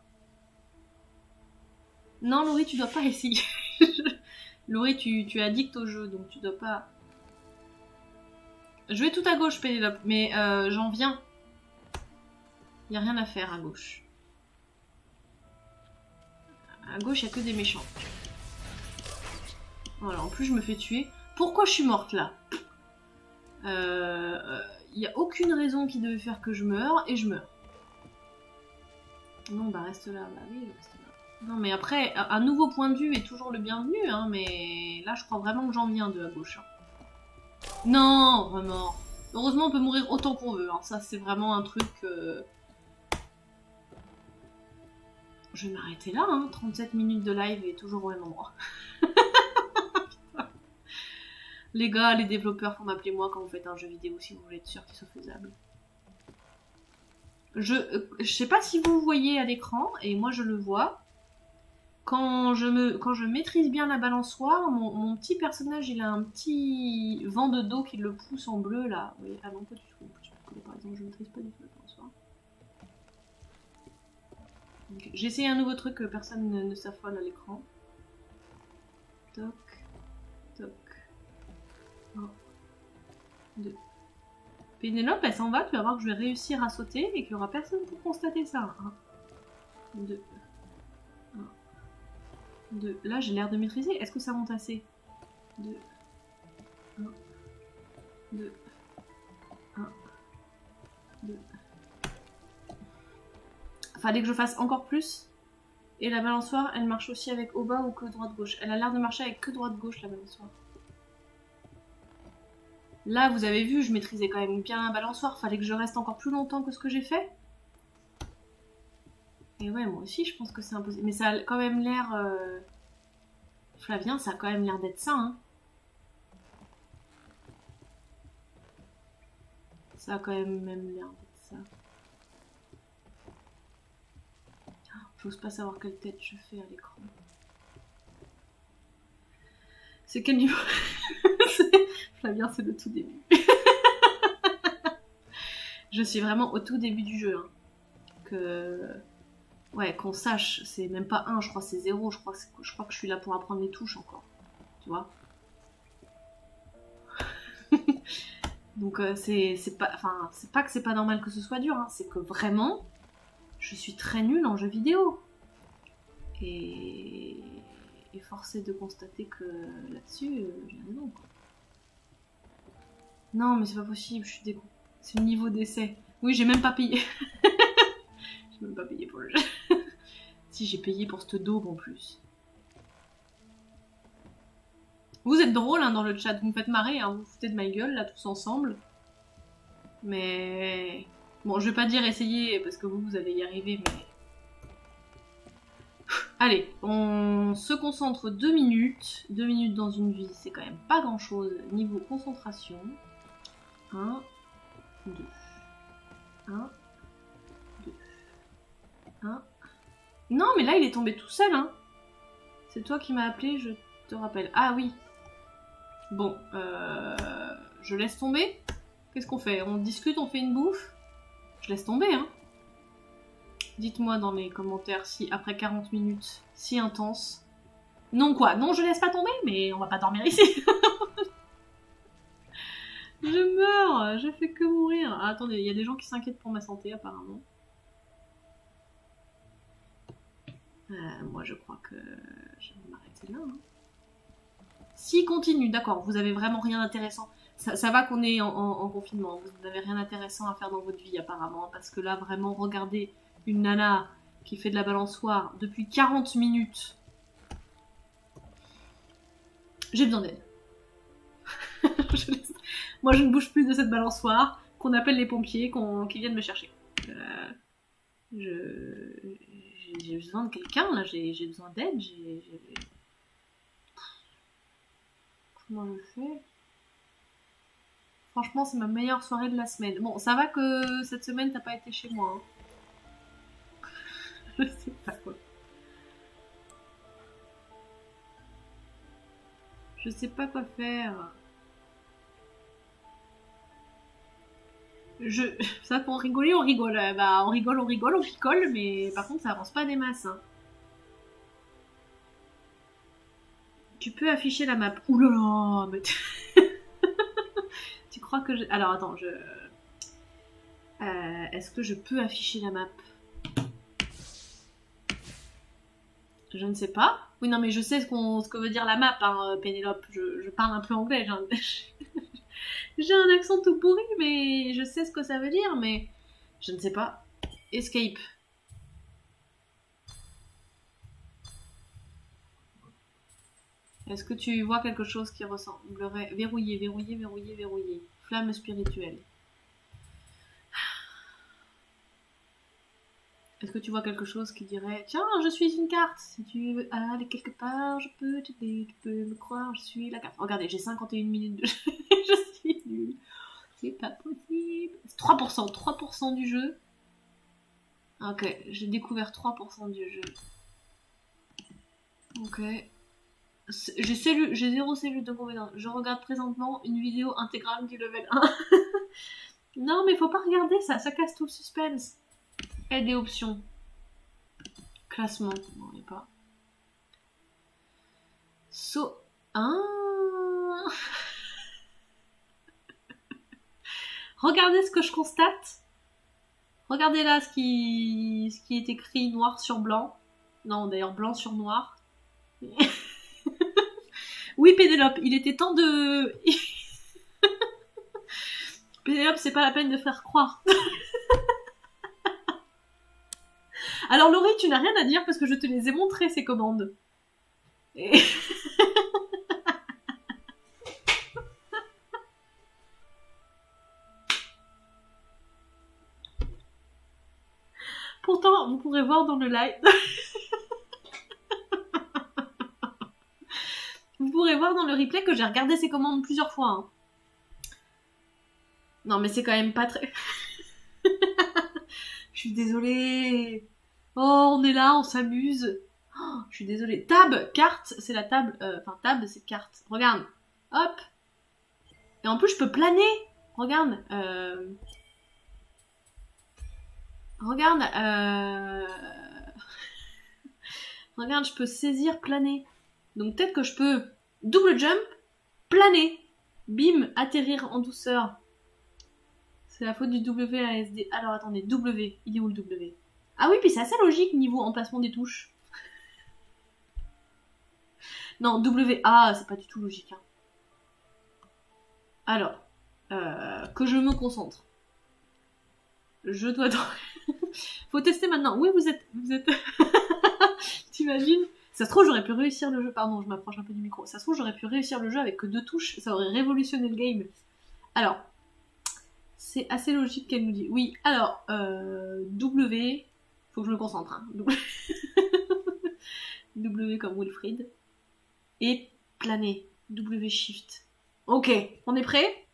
Non, Laurie, tu dois pas essayer. Laurie, tu es addict au jeu, donc tu dois pas... Je vais tout à gauche, Pénélope, mais j'en viens. Y a rien à faire à gauche. À gauche, il n'y a que des méchants. Voilà, en plus, je me fais tuer. Pourquoi je suis morte, là? Il n'y a aucune raison qui devait faire que je meure, et je meurs. Non, bah reste là. Bah oui, reste là. Non, mais après, un nouveau point de vue est toujours le bienvenu, hein, mais là, je crois vraiment que j'en viens de à gauche. Hein. Non, vraiment. Heureusement, on peut mourir autant qu'on veut. Hein. Ça, c'est vraiment un truc... Je vais m'arrêter là, hein. 37 minutes de live et toujours au même endroit. Les gars, les développeurs, faut m'appeler moi quand vous faites un jeu vidéo si vous voulez être sûr qu'il soit faisable. Je sais pas si vous voyez à l'écran, et moi je le vois. Quand je maîtrise bien la balançoire, mon petit personnage, il a un petit vent de dos qui le pousse en bleu là. Oui, ah non, pas du tout. Par exemple, je maîtrise pas du tout la balançoire. J'ai essayé un nouveau truc que personne ne s'affole à l'écran. Toc, toc. 1, 2. Pénélope, elle s'en va, tu vas voir que je vais réussir à sauter et qu'il n'y aura personne pour constater ça. 1, 2. 1, 2. Là, j'ai l'air de maîtriser. Est-ce que ça monte assez? 2. 1, 2. 1, 2. Fallait que je fasse encore plus. Et la balançoire, elle marche aussi avec au bas ou que droite-gauche. Elle a l'air de marcher avec que droite-gauche, la balançoire. Là, vous avez vu, je maîtrisais quand même bien la balançoire. Fallait que je reste encore plus longtemps que ce que j'ai fait. Et ouais, moi aussi, je pense que c'est impossible. Mais ça a quand même l'air... Flavien, ça a quand même l'air d'être ça, hein. Ça a quand même l'air d'être ça. J'ose pas savoir quelle tête je fais à l'écran. C'est quel niveau? Flavien, c'est le tout début. Je suis vraiment au tout début du jeu. Hein. Ouais, qu'on sache, c'est même pas 1, je crois c'est 0. Je crois que je suis là pour apprendre les touches encore. Tu vois? Donc c'est pas... Enfin, c'est pas que c'est pas normal que ce soit dur, hein, c'est que vraiment... Je suis très nulle en jeu vidéo. Et force est de constater que là-dessus, j'ai raison. Non, mais c'est pas possible, je suis dégoûtée. C'est le niveau d'essai. Oui, j'ai même pas payé. J'ai même pas payé pour le jeu. Si, j'ai payé pour cette daube en plus. Vous êtes drôles hein, dans le chat, vous me faites marrer, hein, vous vous foutez de ma gueule là tous ensemble. Mais... Bon, je vais pas dire essayer, parce que vous allez y arriver, mais... Allez, on se concentre 2 minutes. 2 minutes dans une vie, c'est quand même pas grand-chose. Niveau concentration. 1, 2. 1, 2. 1. Non, mais là, il est tombé tout seul, hein. C'est toi qui m'as appelé, je te rappelle. Ah oui. Bon, je laisse tomber. Qu'est-ce qu'on fait? On discute, on fait une bouffe? Je laisse tomber, hein. Dites-moi dans les commentaires si, après 40 minutes, si intense... Non quoi? Non, je laisse pas tomber, mais on va pas dormir ici. Je meurs, je fais que mourir. Ah, attendez, il y a des gens qui s'inquiètent pour ma santé, apparemment. Moi, je crois que je vais m'arrêter là. Hein. Si, continue, d'accord, vous avez vraiment rien d'intéressant. Ça va qu'on est en confinement, vous n'avez rien d'intéressant à faire dans votre vie, apparemment, parce que là, vraiment, regardez une nana qui fait de la balançoire depuis 40 minutes. J'ai besoin d'aide. Moi, je ne bouge plus de cette balançoire, qu'on appelle les pompiers, qu'ils viennent me chercher. J'ai besoin de quelqu'un, là, j'ai besoin d'aide, Comment je fais? Franchement, c'est ma meilleure soirée de la semaine. Bon, ça va que cette semaine, t'as pas été chez moi. Hein. Je sais pas quoi. Je sais pas quoi faire. Ça, pour rigoler, on rigole. Bah, on rigole, on picole, mais par contre, ça avance pas des masses. Hein. Tu peux afficher la map. Ouh là là, mais... Tu crois que je... Alors, attends, est-ce que je peux afficher la map? Je ne sais pas. Oui, non, mais je sais ce que veut dire la map, hein, Pénélope. Je parle un peu anglais. J'ai un accent tout pourri, mais je sais ce que ça veut dire, mais... Je ne sais pas. Escape. Est-ce que tu vois quelque chose qui ressemblerait... Verrouillé, verrouillé, verrouillé, verrouillé. Flamme spirituelle. Est-ce que tu vois quelque chose qui dirait « Tiens, je suis une carte. Si tu veux aller quelque part, je peux t'aider. Tu peux me croire, je suis la carte. » Regardez, j'ai 51 minutes de jeu. Je suis nulle. C'est pas possible. 3%, 3% du jeu. Ok, j'ai découvert 3% du jeu. Ok. J'ai 0 cellule de compétence. Je regarde présentement une vidéo intégrale du level 1. Non, mais faut pas regarder ça. Ça casse tout le suspense. Aide et options. Classement. Non, il n'y a pas. Regardez ce que je constate. Regardez là ce qui est écrit noir sur blanc. Non, d'ailleurs blanc sur noir. Oui, Pénélope, il était temps de... Pénélope, c'est pas la peine de faire croire. Alors Laurie, tu n'as rien à dire parce que je te les ai montrées, ces commandes. Et... Pourtant, vous pourrez voir dans le live... Vous pourrez voir dans le replay que j'ai regardé ces commandes plusieurs fois. Hein. Non, mais c'est quand même pas très... Je suis désolée. Oh, on est là, on s'amuse. Oh, je suis désolée. Tab, carte, c'est la table... Enfin, tab, c'est carte. Regarde. Hop. Et en plus, je peux planer. Regarde. Regarde. Regarde, je peux saisir, planer. Donc peut-être que je peux double jump, planer, bim, atterrir en douceur. C'est la faute du WASD. Alors attendez, W, il est où le W? Ah oui, puis c'est assez logique niveau emplacement des touches. Non, WA, c'est pas du tout logique. Hein. Alors, que je me concentre. Je dois... Faut tester maintenant. Oui, vous êtes... T'imagines? Ça se trouve, j'aurais pu réussir le jeu. Pardon, je m'approche un peu du micro. Ça se trouve, j'aurais pu réussir le jeu avec que 2 touches. Ça aurait révolutionné le game. Alors, c'est assez logique qu'elle nous dit. Oui, alors, W, faut que je me concentre, hein. W comme Wilfried. Et planer, W shift. Ok, on est prêt?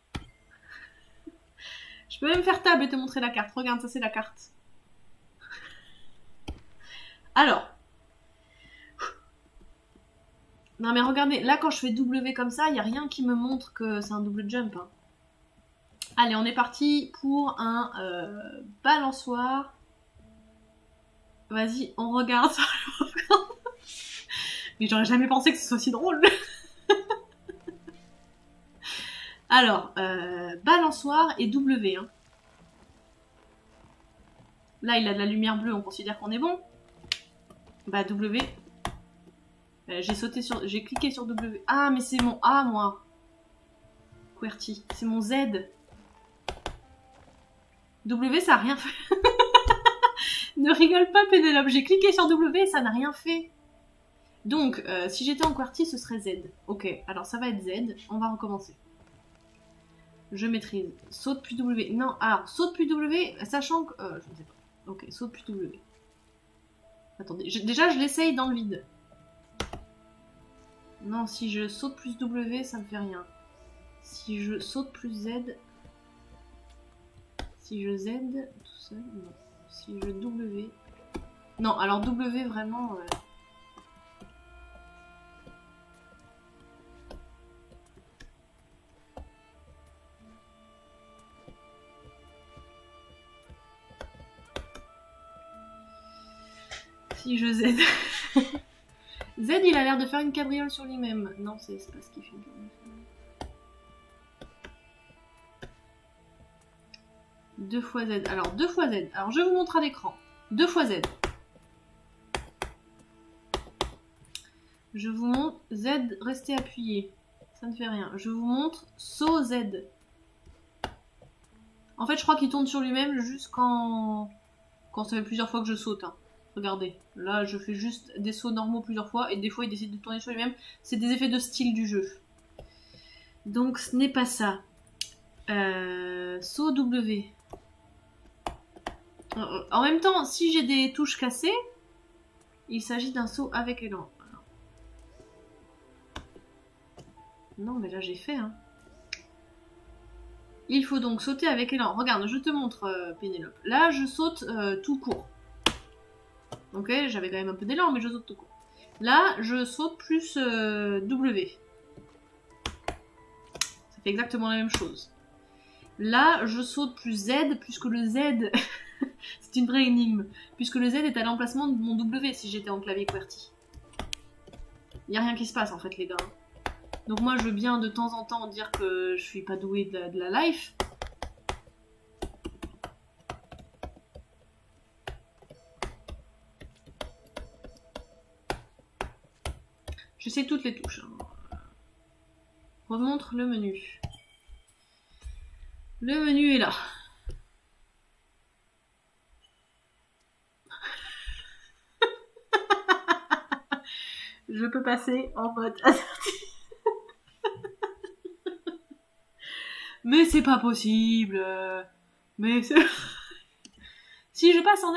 Je peux même faire table et te montrer la carte. Regarde, ça c'est la carte. Alors. Non mais regardez, là quand je fais W comme ça, il n'y a rien qui me montre que c'est un double jump. Hein. Allez, on est parti pour un balançoire. Vas-y, on regarde ça. Mais j'aurais jamais pensé que ce soit si drôle. Alors, balançoire et W. Hein. Là, il a de la lumière bleue, on considère qu'on est bon. Bah, W. J'ai cliqué sur W. Ah, mais c'est mon A, moi. QWERTY. C'est mon Z. W, ça a rien fait. Ne rigole pas, Pénélope. J'ai cliqué sur W et ça n'a rien fait. Donc, si j'étais en QWERTY, ce serait Z. Ok, alors ça va être Z. On va recommencer. Je maîtrise. Saute puis W. Non, alors, saute puis W, sachant que... je ne sais pas. Ok, saute puis W. Attendez, déjà, je l'essaye dans le vide. Non, si je saute plus W, ça me fait rien. Si je saute plus Z... Si je Z tout seul, non. Si je W... Non, alors W, vraiment... Si je Z... Z, il a l'air de faire une cabriole sur lui-même. Non, c'est pas ce qu'il fait. 2 fois Z. Alors, 2 fois Z. Alors, je vous montre à l'écran. 2 fois Z. Je vous montre Z, restez appuyé. Ça ne fait rien. Je vous montre saut Z. En fait, je crois qu'il tourne sur lui-même juste quand ça fait plusieurs fois que je saute. Hein. Regardez. Là, je fais juste des sauts normaux plusieurs fois et des fois, il décide de tourner sur lui-même. C'est des effets de style du jeu. Donc, ce n'est pas ça. Saut W. En même temps, si j'ai des touches cassées, il s'agit d'un saut avec élan. Non, mais là j'ai fait. Hein. Il faut donc sauter avec élan. Regarde, je te montre, Pénélope. Là, je saute tout court. Ok, j'avais quand même un peu d'élan, mais je saute tout court. Là, je saute plus W. Ça fait exactement la même chose. Là, je saute plus Z, puisque le Z... C'est une vraie énigme. Puisque le Z est à l'emplacement de mon W si j'étais en clavier QWERTY. Il n'y a rien qui se passe en fait les gars. Donc moi je veux bien de temps en temps dire que je suis pas douée de la life. Je sais toutes les touches. Hein. Remontre le menu. Le menu est là. Je peux passer en mode assertif. Mais c'est pas possible. Mais c'est... Si je passe en...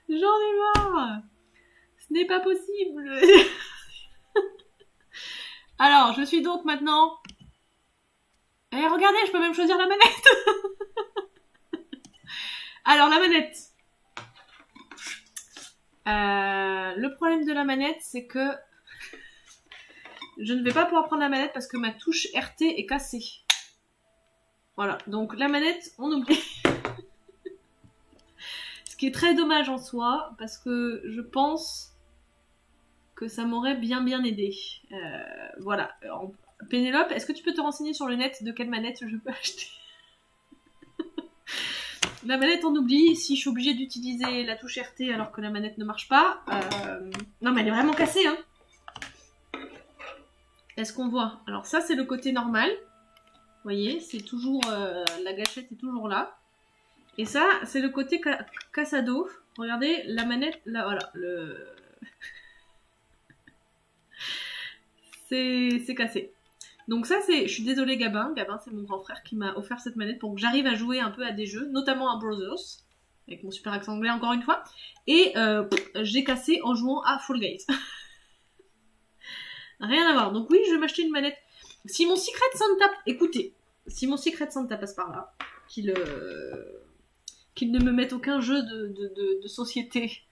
J'en ai marre. Ce n'est pas possible. Alors, je suis donc maintenant... Et regardez, je peux même choisir la manette. Alors, la manette. Le problème de la manette, c'est que je ne vais pas pouvoir prendre la manette parce que ma touche RT est cassée. Voilà, donc la manette, on oublie. Ce qui est très dommage en soi, parce que je pense que ça m'aurait bien aidé. Voilà. Pénélope, est-ce que tu peux te renseigner sur le net de quelle manette je peux acheter? La manette on oublie, si je suis obligée d'utiliser la touche RT alors que la manette ne marche pas. Non mais elle est vraiment cassée hein. Est-ce qu'on voit? Alors ça c'est le côté normal. Vous voyez, c'est toujours... la gâchette est toujours là. Et ça c'est le côté cassado. Regardez, la manette, là, voilà, le... c'est cassé. Donc ça, c'est... Je suis désolée, Gabin. Gabin, c'est mon grand frère qui m'a offert cette manette pour que j'arrive à jouer un peu à des jeux, notamment à Brothers, avec mon super accent anglais encore une fois. Et j'ai cassé en jouant à Fall Guys. Rien à voir. Donc oui, je vais m'acheter une manette. Si mon Secret Santa... Écoutez, si mon Secret Santa passe par là, qu'il ne me mette aucun jeu de société,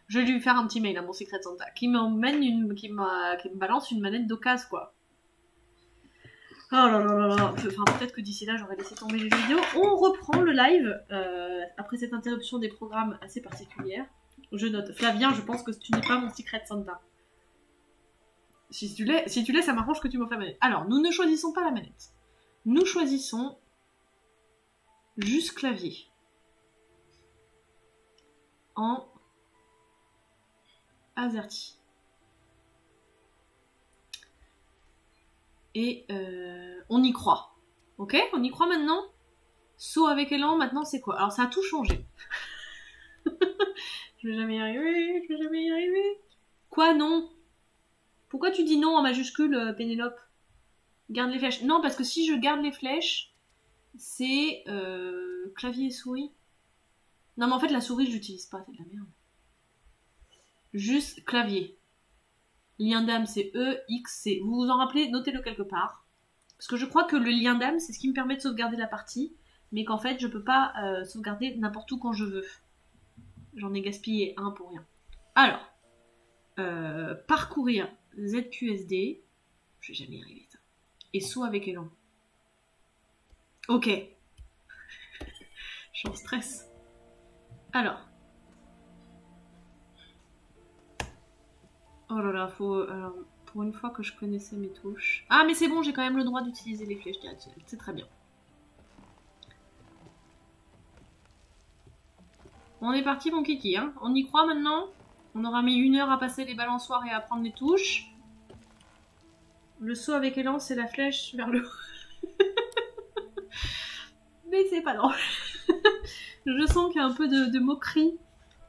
je vais lui faire un petit mail à mon Secret Santa, qui me balance une manette d'occasion, quoi. Oh là là là là. Enfin, peut-être que d'ici là, j'aurais laissé tomber les jeux vidéo. On reprend le live, après cette interruption des programmes assez particulière. Je note. Flavien, je pense que tu n'es pas mon Secret Santa. Si tu l'es, ça m'arrange que tu m'offres la manette. Alors, nous ne choisissons pas la manette. Nous choisissons juste clavier. En AZERTY. Et on y croit. Ok? On y croit maintenant? Saut avec élan, maintenant c'est quoi? Alors ça a tout changé. Je vais jamais y arriver, je vais jamais y arriver. Quoi, non? Pourquoi tu dis non en majuscule, Pénélope? Garde les flèches. Non, parce que si je garde les flèches, c'est clavier et souris. Non, mais en fait, la souris, je l'utilise pas, c'est de la merde. Juste clavier. Lien d'âme, c'est E, X, c'est... Vous vous en rappelez? Notez-le quelque part. Parce que je crois que le lien d'âme, c'est ce qui me permet de sauvegarder la partie, mais qu'en fait, je peux pas sauvegarder n'importe où quand je veux. J'en ai gaspillé un pour rien. Alors, parcourir ZQSD. Je vais jamais y arriver, ça. Et saut avec élan. Ok. Je suis en stress. Alors. Oh là là, faut... Alors, pour une fois que je connaissais mes touches... Ah, mais c'est bon, j'ai quand même le droit d'utiliser les flèches directionnelles. C'est très bien. On est parti, mon kiki, hein. On y croit maintenant? On aura mis 1 heure à passer les balançoires et à prendre les touches. Le saut avec élan, c'est la flèche vers le haut. Mais c'est pas drôle. Je sens qu'il y a un peu de moquerie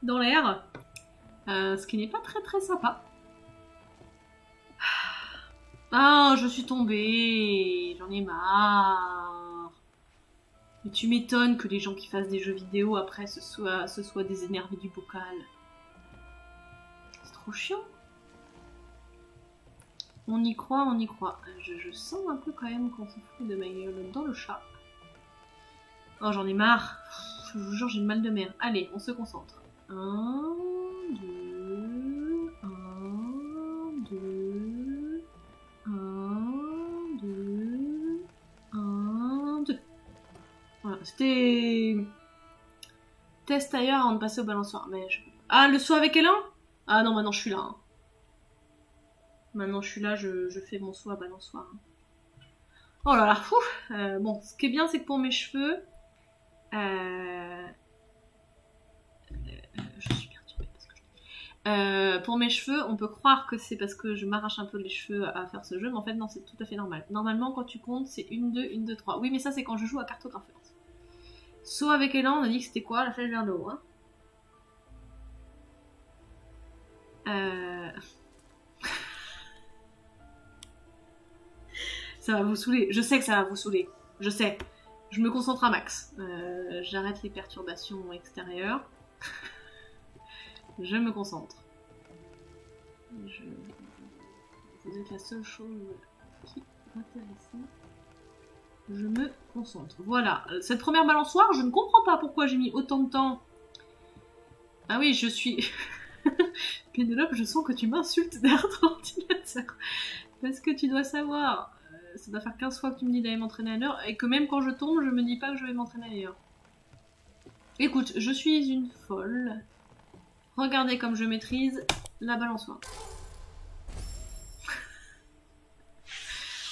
dans l'air. Ce qui n'est pas très très sympa. Ah, je suis tombée. J'en ai marre. Mais tu m'étonnes que les gens qui fassent des jeux vidéo après ce soit des énervés du bocal. C'est trop chiant. On y croit, on y croit. Je sens un peu quand même qu'on se fout de ma gueule dans le chat. Oh, j'en ai marre. Je vous jure, j'ai le mal de mer. Allez, on se concentre. 1, 2, 1, 2, 1, 2, 1, 2. Voilà, c'était... Test ailleurs avant de passer au balançoire. Mais je... Ah, le saut avec élan? Ah non, maintenant je suis là. Hein. Maintenant je suis là, je fais mon saut à balançoire. Oh là là, bon, ce qui est bien, c'est que pour mes cheveux... je suis perturbée parce que pour mes cheveux, on peut croire que c'est parce que je m'arrache un peu les cheveux à faire ce jeu, mais en fait non, c'est tout à fait normal. Normalement, quand tu comptes, c'est 1, 2, 1, 2, 3. Oui, mais ça, c'est quand je joue à cartographeur. Saut avec élan, on a dit que c'était quoi? La flèche vers le haut, hein. Ça va vous saouler. Je sais que ça va vous saouler. Je sais. Je me concentre à max. J'arrête les perturbations extérieures. Je me concentre. Vous êtes la seule chose qui m'intéresse. Je me concentre. Voilà. Cette première balançoire, je ne comprends pas pourquoi j'ai mis autant de temps. Ah oui, je suis... Pénélope, je sens que tu m'insultes derrière ton ordinateur. Parce que tu dois savoir... ça doit faire 15 fois que tu me dis d'aller m'entraîner ailleurs, et que même quand je tombe, je me dis pas que je vais m'entraîner ailleurs. Écoute, je suis une folle. Regardez comme je maîtrise la balançoire.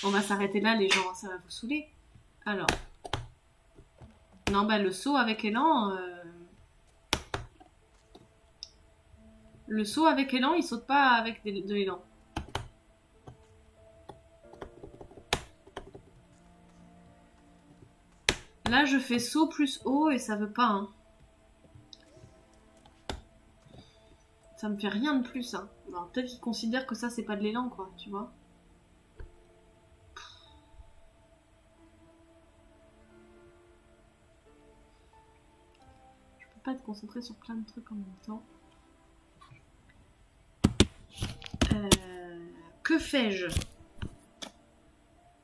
On va s'arrêter là, les gens, ça va vous saouler. Alors. Non, bah le saut avec élan... Le saut avec élan, il saute pas avec de l'élan. Là, je fais saut plus haut et ça veut pas. Hein. Ça me fait rien de plus, hein. Alors peut-être qu'ils considèrent que ça, c'est pas de l'élan, quoi, tu vois. Je peux pas être concentrée sur plein de trucs en même temps. Que fais-je?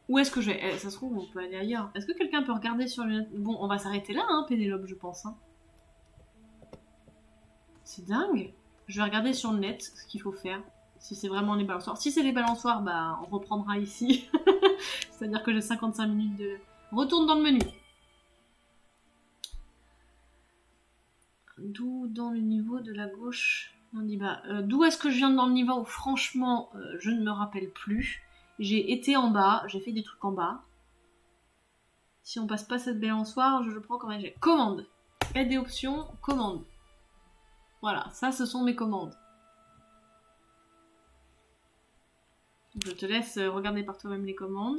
Où est-ce que je vais? Ça se trouve, on peut aller ailleurs. Est-ce que quelqu'un peut regarder sur le net? Bon, on va s'arrêter là, hein, Pénélope, je pense. Hein. C'est dingue. Je vais regarder sur le net ce qu'il faut faire. Si c'est vraiment les balançoires. Si c'est les balançoires, bah, on reprendra ici. C'est-à-dire que j'ai 55 minutes de... Retourne dans le menu. D'où dans le niveau de la gauche? D'où est-ce que je viens dans le niveau? Franchement, je ne me rappelle plus. J'ai été en bas, j'ai fait des trucs en bas. Si on passe pas cette balançoire, je prends comme j'ai. Commande. Aide et options, commande. Voilà, ça ce sont mes commandes. Je te laisse regarder par toi-même les commandes.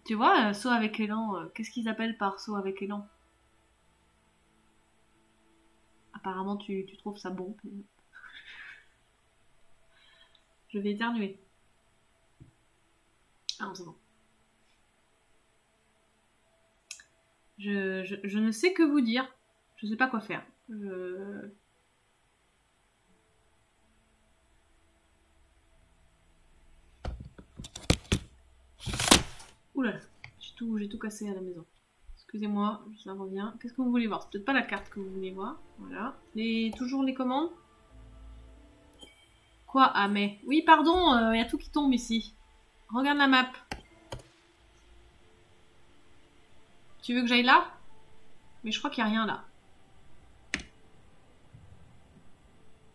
Tu vois, saut avec élan, qu'est-ce qu'ils appellent par saut avec élan? Apparemment, tu trouves ça bon. Je vais éternuer. Ah non, c'est bon. Je ne sais que vous dire. Je sais pas quoi faire. Oula, j'ai tout cassé à la maison. Excusez-moi, ça revient. Qu'est-ce que vous voulez voir? C'est peut-être pas la carte que vous voulez voir. Voilà. Toujours les commandes? Quoi? Ah mais... Oui, pardon, y a tout qui tombe ici. Regarde la map. Tu veux que j'aille là? Mais je crois qu'il n'y a rien là.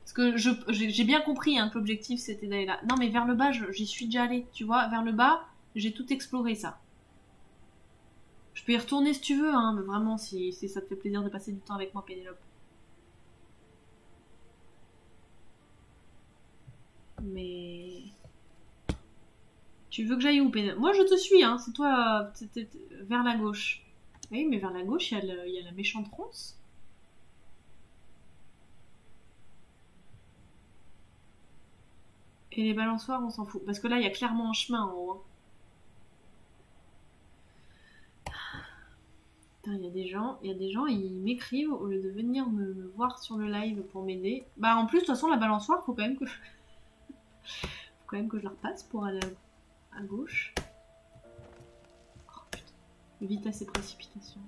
Parce que j'ai bien compris hein, que l'objectif c'était d'aller là. Non mais vers le bas, j'y suis déjà allée. Tu vois, vers le bas, j'ai tout exploré ça. Je peux y retourner si tu veux, hein, mais vraiment si ça te fait plaisir de passer du temps avec moi, Pénélope. Mais... Tu veux que j'aille où, Pénélope? Moi je te suis, hein, c'est toi, vers la gauche. Oui, mais vers la gauche, il y a la méchante ronce. Et les balançoires, on s'en fout. Parce que là, il y a clairement un chemin en haut. Hein. Putain, il y a des gens, ils m'écrivent au lieu de venir me voir sur le live pour m'aider. Bah en plus, de toute façon, la balançoire, faut quand même que je la repasse pour aller à gauche. Oh putain. Vitesse et précipitation.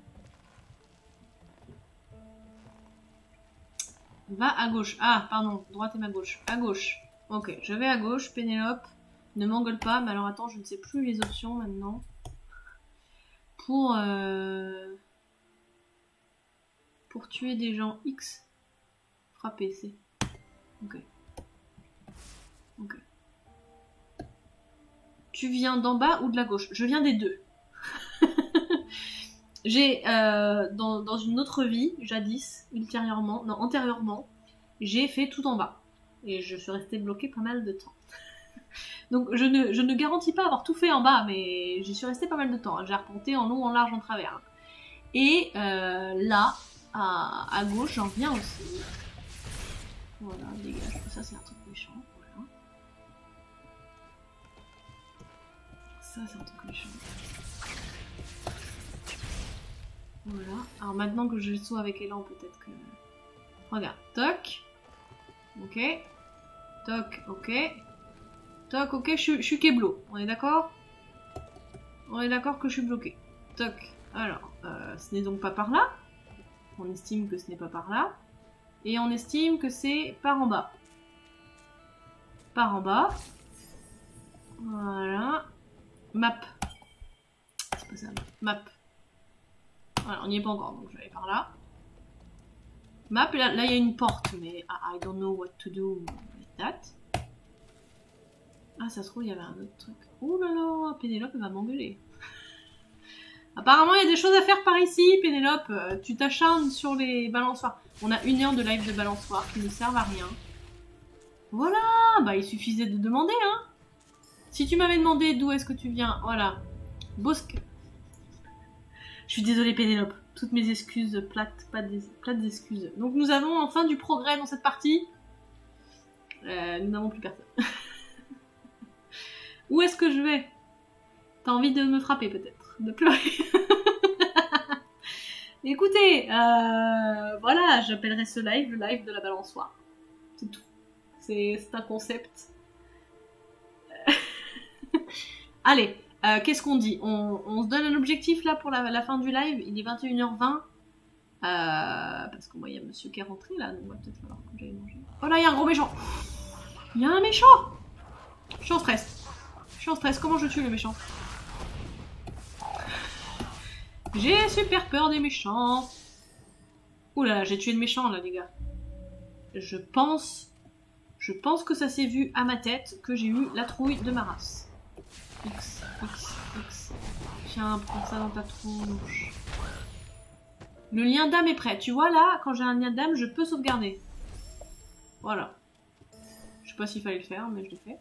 Va à gauche. Ah, pardon, droite et ma gauche. À gauche. Ok, je vais à gauche, Pénélope. Ne m'engueule pas, mais alors attends, je ne sais plus les options maintenant. Pour tuer des gens X. Frapper, c'est. Ok. Ok. Tu viens d'en bas ou de la gauche? Je viens des deux. J'ai, dans une autre vie, jadis, antérieurement, j'ai fait tout en bas. Et je suis restée bloquée pas mal de temps. Donc je ne garantis pas avoir tout fait en bas, mais j'y suis restée pas mal de temps. J'ai arpenté en long, en large, en travers. Et là, à gauche, j'en viens aussi. Voilà, dégage. Ça, c'est un truc méchant. Voilà. Ça, c'est un truc méchant. Voilà. Alors maintenant que je saute avec élan, peut-être que... Regarde. Toc. Ok. Toc. Ok. Toc. Ok. Je suis keblo. On est d'accord? On est d'accord que je suis bloqué. Toc. Alors, ce n'est donc pas par là. On estime que ce n'est pas par là. Et on estime que c'est par en bas. Par en bas. Voilà. Map. C'est pas ça. Map. Voilà, on n'y est pas encore, donc je vais aller par là. Map, là il y a une porte, mais I don't know what to do with that. Ah, ça se trouve, il y avait un autre truc. Ouh là là, Pénélope va m'engueuler. Apparemment, il y a des choses à faire par ici, Pénélope. Tu t'acharnes sur les balançoires. On a 1 heure de live de balançoires qui ne servent à rien. Voilà, bah il suffisait de demander, hein. Si tu m'avais demandé d'où est-ce que tu viens, voilà. Bosque. Je suis désolée Pénélope, toutes mes excuses plates, plates excuses. Donc nous avons enfin du progrès dans cette partie. Nous n'avons plus personne. Où est-ce que je vais? T'as envie de me frapper peut-être? De pleurer? Écoutez, voilà, j'appellerai ce live le live de la balançoire. C'est tout. C'est un concept. Allez, qu'est-ce qu'on dit? On se donne un objectif là pour la fin du live. Il est 21h20. Parce que moi, il y a monsieur qui est rentré là, donc il va peut-être falloir que j'aille manger. Oh là, il y a un gros méchant! Il y a un méchant! Je suis en stress. Je suis en stress. Comment je tue le méchant? J'ai super peur des méchants. Oula, j'ai tué le méchant là, les gars. Je pense que ça s'est vu à ma tête que j'ai eu la trouille de ma race. X. Tiens, prends ça dans ta tronche. Le lien d'âme est prêt. Tu vois là, quand j'ai un lien d'âme, je peux sauvegarder. Voilà. Je sais pas s'il fallait le faire, mais je l'ai fait.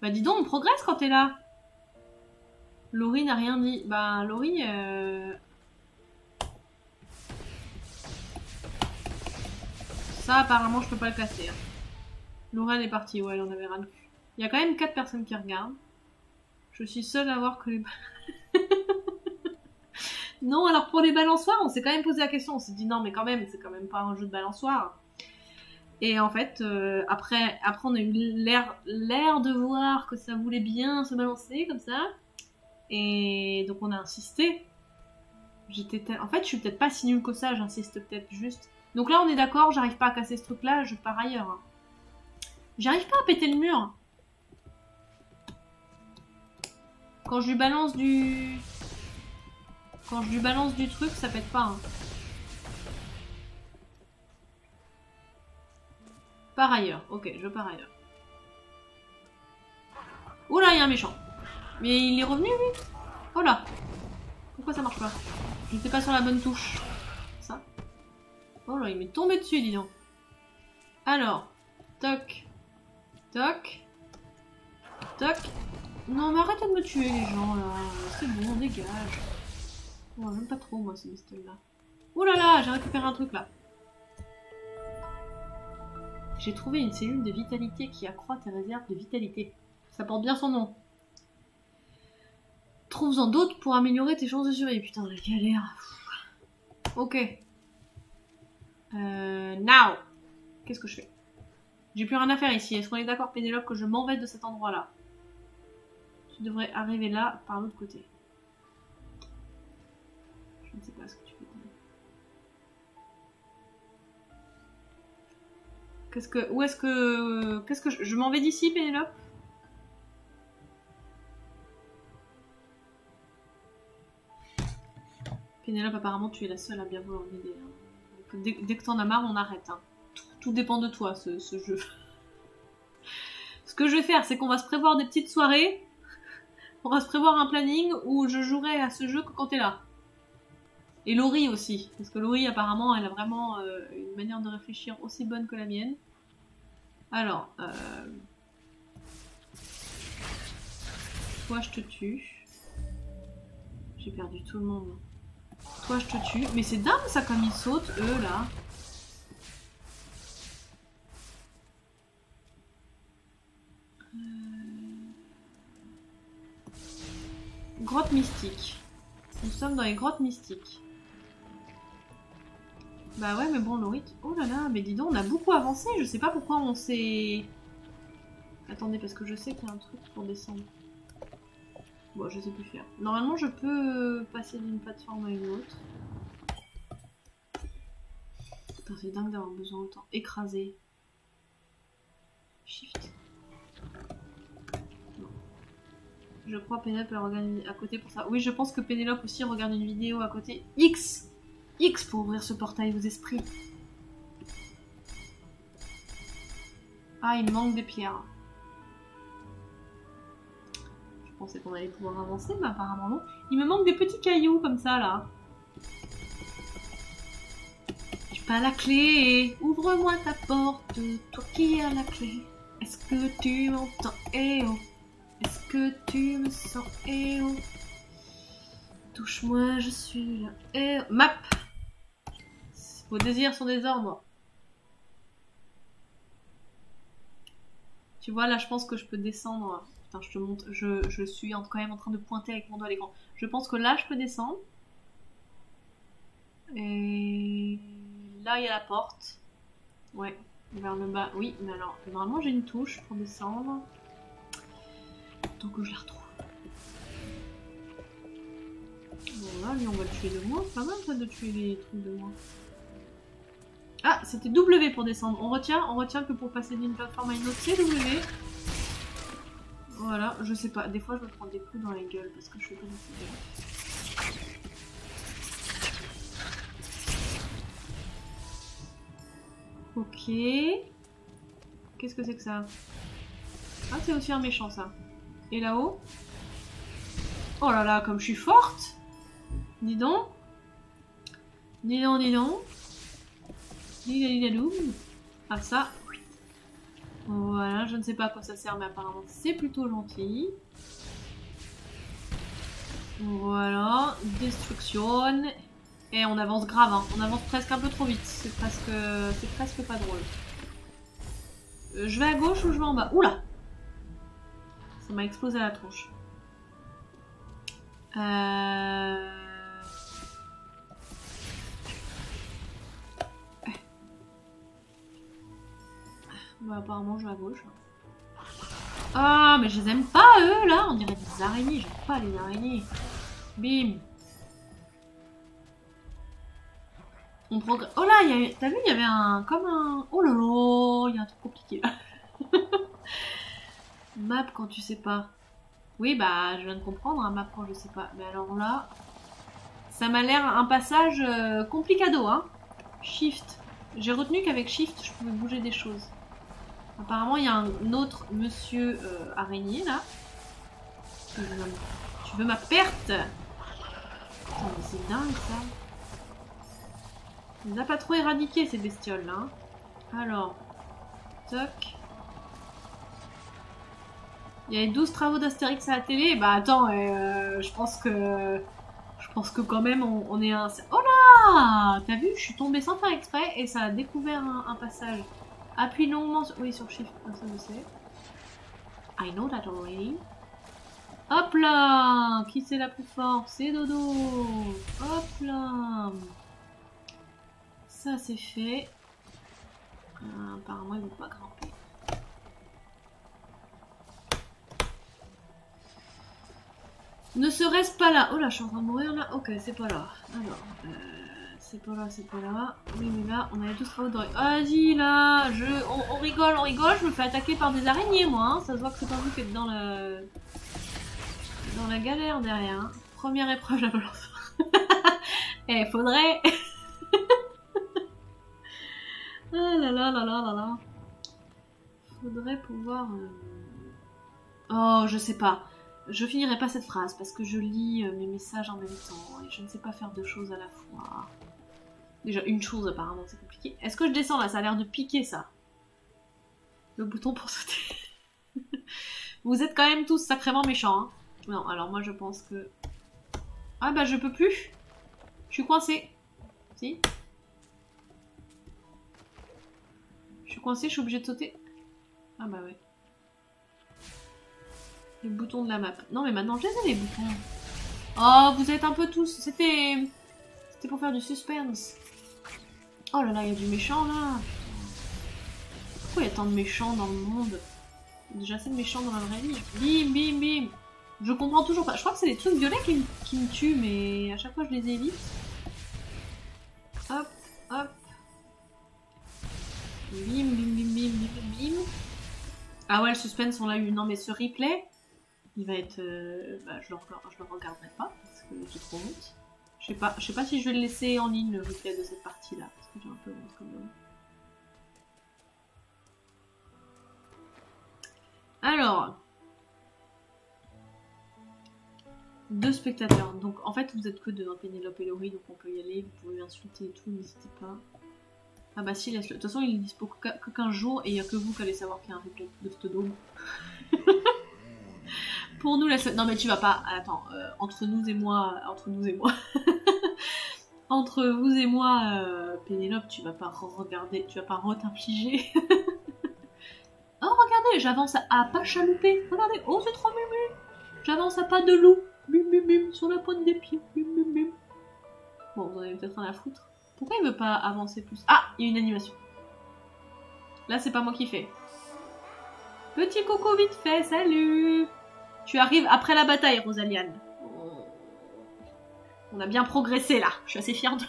Bah dis donc, on progresse quand t'es là. Laurie n'a rien dit. Bah Laurie... Ça apparemment je peux pas le casser. Hein. Laurie est partie, ouais elle en avait ras le cul. Il y a quand même 4 personnes qui regardent. Je suis seule à voir que les... Non, alors pour les balançoires, on s'est quand même posé la question. On s'est dit non mais quand même, c'est quand même pas un jeu de balançoire. Et en fait, après on a eu l'air de voir que ça voulait bien se balancer comme ça. Et donc on a insisté. En fait, je suis peut-être pas si nulle que ça, j'insiste peut-être juste. Donc là, on est d'accord, j'arrive pas à casser ce truc-là, je pars ailleurs. Hein. J'arrive pas à péter le mur. Quand je lui balance du... truc, ça pète pas. Hein. Par ailleurs. Ok, je pars ailleurs. Oula, il y a un méchant. Mais il est revenu, lui. Oh là. Pourquoi ça marche pas? Je n'étais pas sur la bonne touche. Ça. Oh là, il m'est tombé dessus, dis donc. Alors. Toc. Toc. Toc. Non, mais arrêtez de me tuer, les gens, là. C'est bon, on dégage. Oh, j'aime pas trop, moi, ces bestioles-là. Oh là là, j'ai récupéré un truc, là. J'ai trouvé une cellule de vitalité qui accroît tes réserves de vitalité. Ça porte bien son nom. Trouve-en d'autres pour améliorer tes chances de survie. Putain, la galère. Ok. Now. Qu'est-ce que je fais? J'ai plus rien à faire ici. Est-ce qu'on est d'accord, Pénélope, que je m'en vais de cet endroit-là? Tu devrais arriver là, par l'autre côté. Je ne sais pas ce que tu fais. Qu'est-ce que je m'en vais d'ici, Pénélope? Pénélope, apparemment, tu es la seule à bien vouloir m'aider. Hein. Dès que t'en as marre, on arrête. Hein. Tout dépend de toi, ce jeu. Ce que je vais faire, c'est qu'on va se prévoir des petites soirées. On va se prévoir un planning où je jouerai à ce jeu que quand t'es là. Et Laurie aussi. Parce que Laurie, apparemment, elle a vraiment une manière de réfléchir aussi bonne que la mienne. Alors, toi, je te tue. J'ai perdu tout le monde. Toi, je te tue. Mais c'est dingue, ça, comme ils sautent, eux, là. Grotte mystique. Nous sommes dans les grottes mystiques. Bah ouais, mais bon, Laurie... Oh là là, mais dis donc, on a beaucoup avancé. Je sais pas pourquoi on s'est... Attendez, parce que je sais qu'il y a un truc pour descendre. Bon, je sais plus faire. Normalement, je peux passer d'une plateforme à une autre. Putain, c'est dingue d'avoir besoin d'autant. Écraser. Shift. Non. Je crois Pénélope elle regarde à côté pour ça. Oui, je pense que Pénélope aussi regarde une vidéo à côté. X pour ouvrir ce portail aux esprits. Ah, il me manque des pierres. Je pensais qu'on allait pouvoir avancer, mais apparemment non. Il me manque des petits cailloux comme ça, là. J'ai pas la clé. Ouvre-moi ta porte, toi qui as la clé. Est-ce que tu m'entends? Eh oh. Est-ce que tu me sens? Eh oh. Touche-moi, je suis là. Et map. Vos désirs sont des ordres. Tu vois, là, je pense que je peux descendre. Putain, je te montre. Je suis quand même en train de pointer avec mon doigt à l'écran. Je pense que là, je peux descendre. Et là, il y a la porte. Ouais, vers le bas. Oui, mais alors, normalement, j'ai une touche pour descendre. Tant que je la retrouve. Bon, là, lui, on va le tuer de moins. C'est pas mal, ça, de tuer les trucs de moins. Ah, c'était W pour descendre. On retient que pour passer d'une plateforme à une autre, c'est W. Voilà, je sais pas. Des fois, je me prends des coups dans la gueule parce que je suis pas du tout bien. Ok. Qu'est-ce que c'est que ça? Ah, c'est aussi un méchant, ça. Et là-haut? Oh là là, comme je suis forte! Dis donc. Dis donc, dis donc. Ah, ça. Voilà, je ne sais pas à quoi ça sert, mais apparemment c'est plutôt gentil. Voilà, destruction. Et on avance grave, hein. On avance presque un peu trop vite. C'est presque pas drôle. Je vais à gauche ou je vais en bas? Oula! Ça m'a explosé à la tronche. Bah, apparemment je vais à gauche. Ah, mais je les aime pas eux là! On dirait des araignées, j'aime pas les araignées. Bim! On progresse. Oh là, t'as vu, il y avait un. Comme un. Oh là là, il y a un truc compliqué là. Map quand tu sais pas. Oui, bah, je viens de comprendre, un map quand je sais pas. Mais alors là. Ça m'a l'air un passage complicado, hein. Shift. J'ai retenu qu'avec Shift, je pouvais bouger des choses. Apparemment, il y a un autre monsieur araignée là. Tu veux ma perte? Putain, mais c'est dingue ça. On les a pas trop éradiqués ces bestioles là. Hein. Alors, toc. Il y a les 12 travaux d'Astérix à la télé. Bah attends, je pense que quand même on est un... Oh là! T'as vu? Je suis tombée sans faire exprès et ça a découvert un passage. Appuie longuement sur... Oui, sur Shift, comme ça je sais. I know that already. Hop là! Qui c'est la plus forte? C'est Dodo! Hop là! Ça c'est fait. Apparemment ils vont pas grimper. Ne serait-ce pas là? Oh là, je suis en train de mourir là. Ok, c'est pas là. Alors, c'est pas là, c'est pas là. Oui, mais là, on a tous travaux de... Vas-y, là, on rigole, je me fais attaquer par des araignées, moi. Hein. Ça se voit que c'est pas vous qui êtes dans la galère derrière. Hein. Première épreuve, la balance. Eh, faudrait... Ah là là là là là là. Faudrait pouvoir... Oh, je sais pas. Je finirai pas cette phrase parce que je lis mes messages en même temps et je ne sais pas faire deux choses à la fois. Déjà, une chose apparemment, c'est compliqué. Est-ce que je descends là? Ça a l'air de piquer ça. Le bouton pour sauter. Vous êtes quand même tous sacrément méchants. Hein. Non, alors moi je pense que... Ah bah je peux plus. Je suis coincée. Si. Je suis coincée, je suis obligée de sauter. Ah bah ouais. Les boutons de la map. Non mais maintenant je les ai les boutons. Oh, vous êtes un peu tous... C'était pour faire du suspense. Oh là là, il y a du méchant là. Pourquoi il y a tant de méchants dans le monde? Il y a déjà assez de méchants dans la vraie vie. Bim, bim, bim. Je comprends toujours pas. Je crois que c'est les trucs violets qui me tuent, mais à chaque fois je les évite. Hop, hop. Bim, bim, bim, bim, bim, bim. Ah ouais, le suspense, on l'a eu. Non mais ce replay, il va être... bah, je le regarderai pas, parce que j'ai trop honte. Je sais pas si je vais le laisser en ligne, le replay de cette partie-là, parce que j'ai un peu honte quand même. Alors... 2 spectateurs. Donc en fait, vous êtes que 2, hein, Pénélope et Laurie, donc on peut y aller. Vous pouvez insulter et tout, n'hésitez pas. Ah bah si, laisse-le. De toute façon, il est dispo que 15 jours et il n'y a que vous qui allez savoir qu'il y a un replay de Stodome. Pour nous, la semaine... Non mais tu vas pas... Attends, entre nous et moi... Entre vous et moi, Pénélope, tu vas pas regarder... Tu vas pas re-t'infliger. Oh, regardez, j'avance à pas chalouper. Regardez, oh, c'est trop mimi. J'avance à pas de loup. Mim, mim, mim, sur la pointe des pieds. Mim, mim, mim. Bon, vous en avez peut-être rien à foutre. Pourquoi il veut pas avancer plus? Ah, il y a une animation. Là, c'est pas moi qui fais. Petit coco vite fait, salut. Tu arrives après la bataille, Rosaliane. On a bien progressé, là. Je suis assez fière de...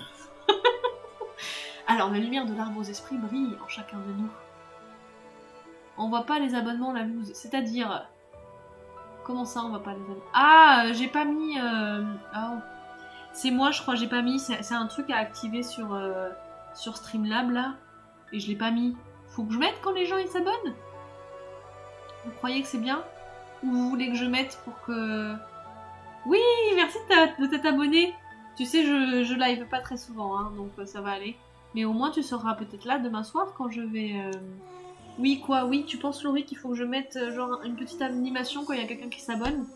Alors, la lumière de l'arbre aux esprits brille en chacun de nous. On voit pas les abonnements, la loose. C'est-à-dire... Comment ça, on voit pas les abonnements? Ah, j'ai pas mis... Oh. C'est moi, je crois, j'ai pas mis. C'est un truc à activer sur Streamlab, là. Et je l'ai pas mis. Faut que je mette quand les gens ils s'abonnent? Vous croyez que c'est bien? Ou vous voulez que je mette pour que... Oui, merci de t'être abonné. Tu sais, je live pas très souvent, hein, donc ça va aller. Mais au moins, tu seras peut-être là demain soir quand je vais... Oui, quoi? Oui, tu penses, Laurie, qu'il faut que je mette genre une petite animation quand il y a quelqu'un qui s'abonne?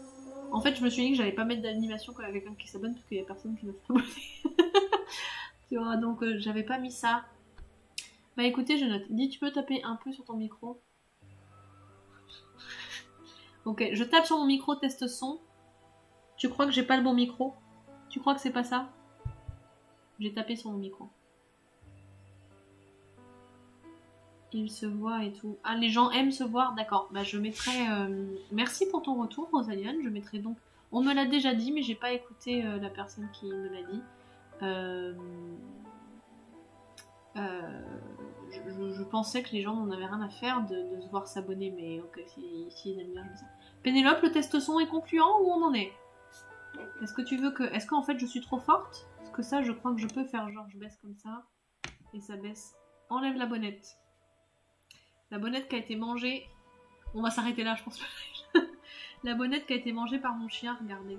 En fait, je me suis dit que j'allais pas mettre d'animation quand il y a quelqu'un qui s'abonne parce qu'il y a personne qui va s'abonner. Tu vois, donc j'avais pas mis ça. Bah écoutez, je note. Dis, tu peux taper un peu sur ton micro? Ok, je tape sur mon micro, test son. Tu crois que j'ai pas le bon micro? Tu crois que c'est pas ça? J'ai tapé sur mon micro. Il se voit et tout. Ah, les gens aiment se voir, d'accord. Bah je mettrai... Merci pour ton retour, Rosaliane. Je mettrai donc... On me l'a déjà dit, mais j'ai pas écouté la personne qui me l'a dit. Je pensais que les gens n'en avaient rien à faire de se voir s'abonner, mais ok, si ils aiment bien, je dis ça. Pénélope, le test son est concluant ou on en est? Est-ce que tu veux que... Est-ce qu'en fait je suis trop forte? Parce que ça, je crois que je peux faire genre je baisse comme ça, et ça baisse. Enlève la bonnette. La bonnette qui a été mangée... On va s'arrêter là, je pense. La bonnette qui a été mangée par mon chien, regardez.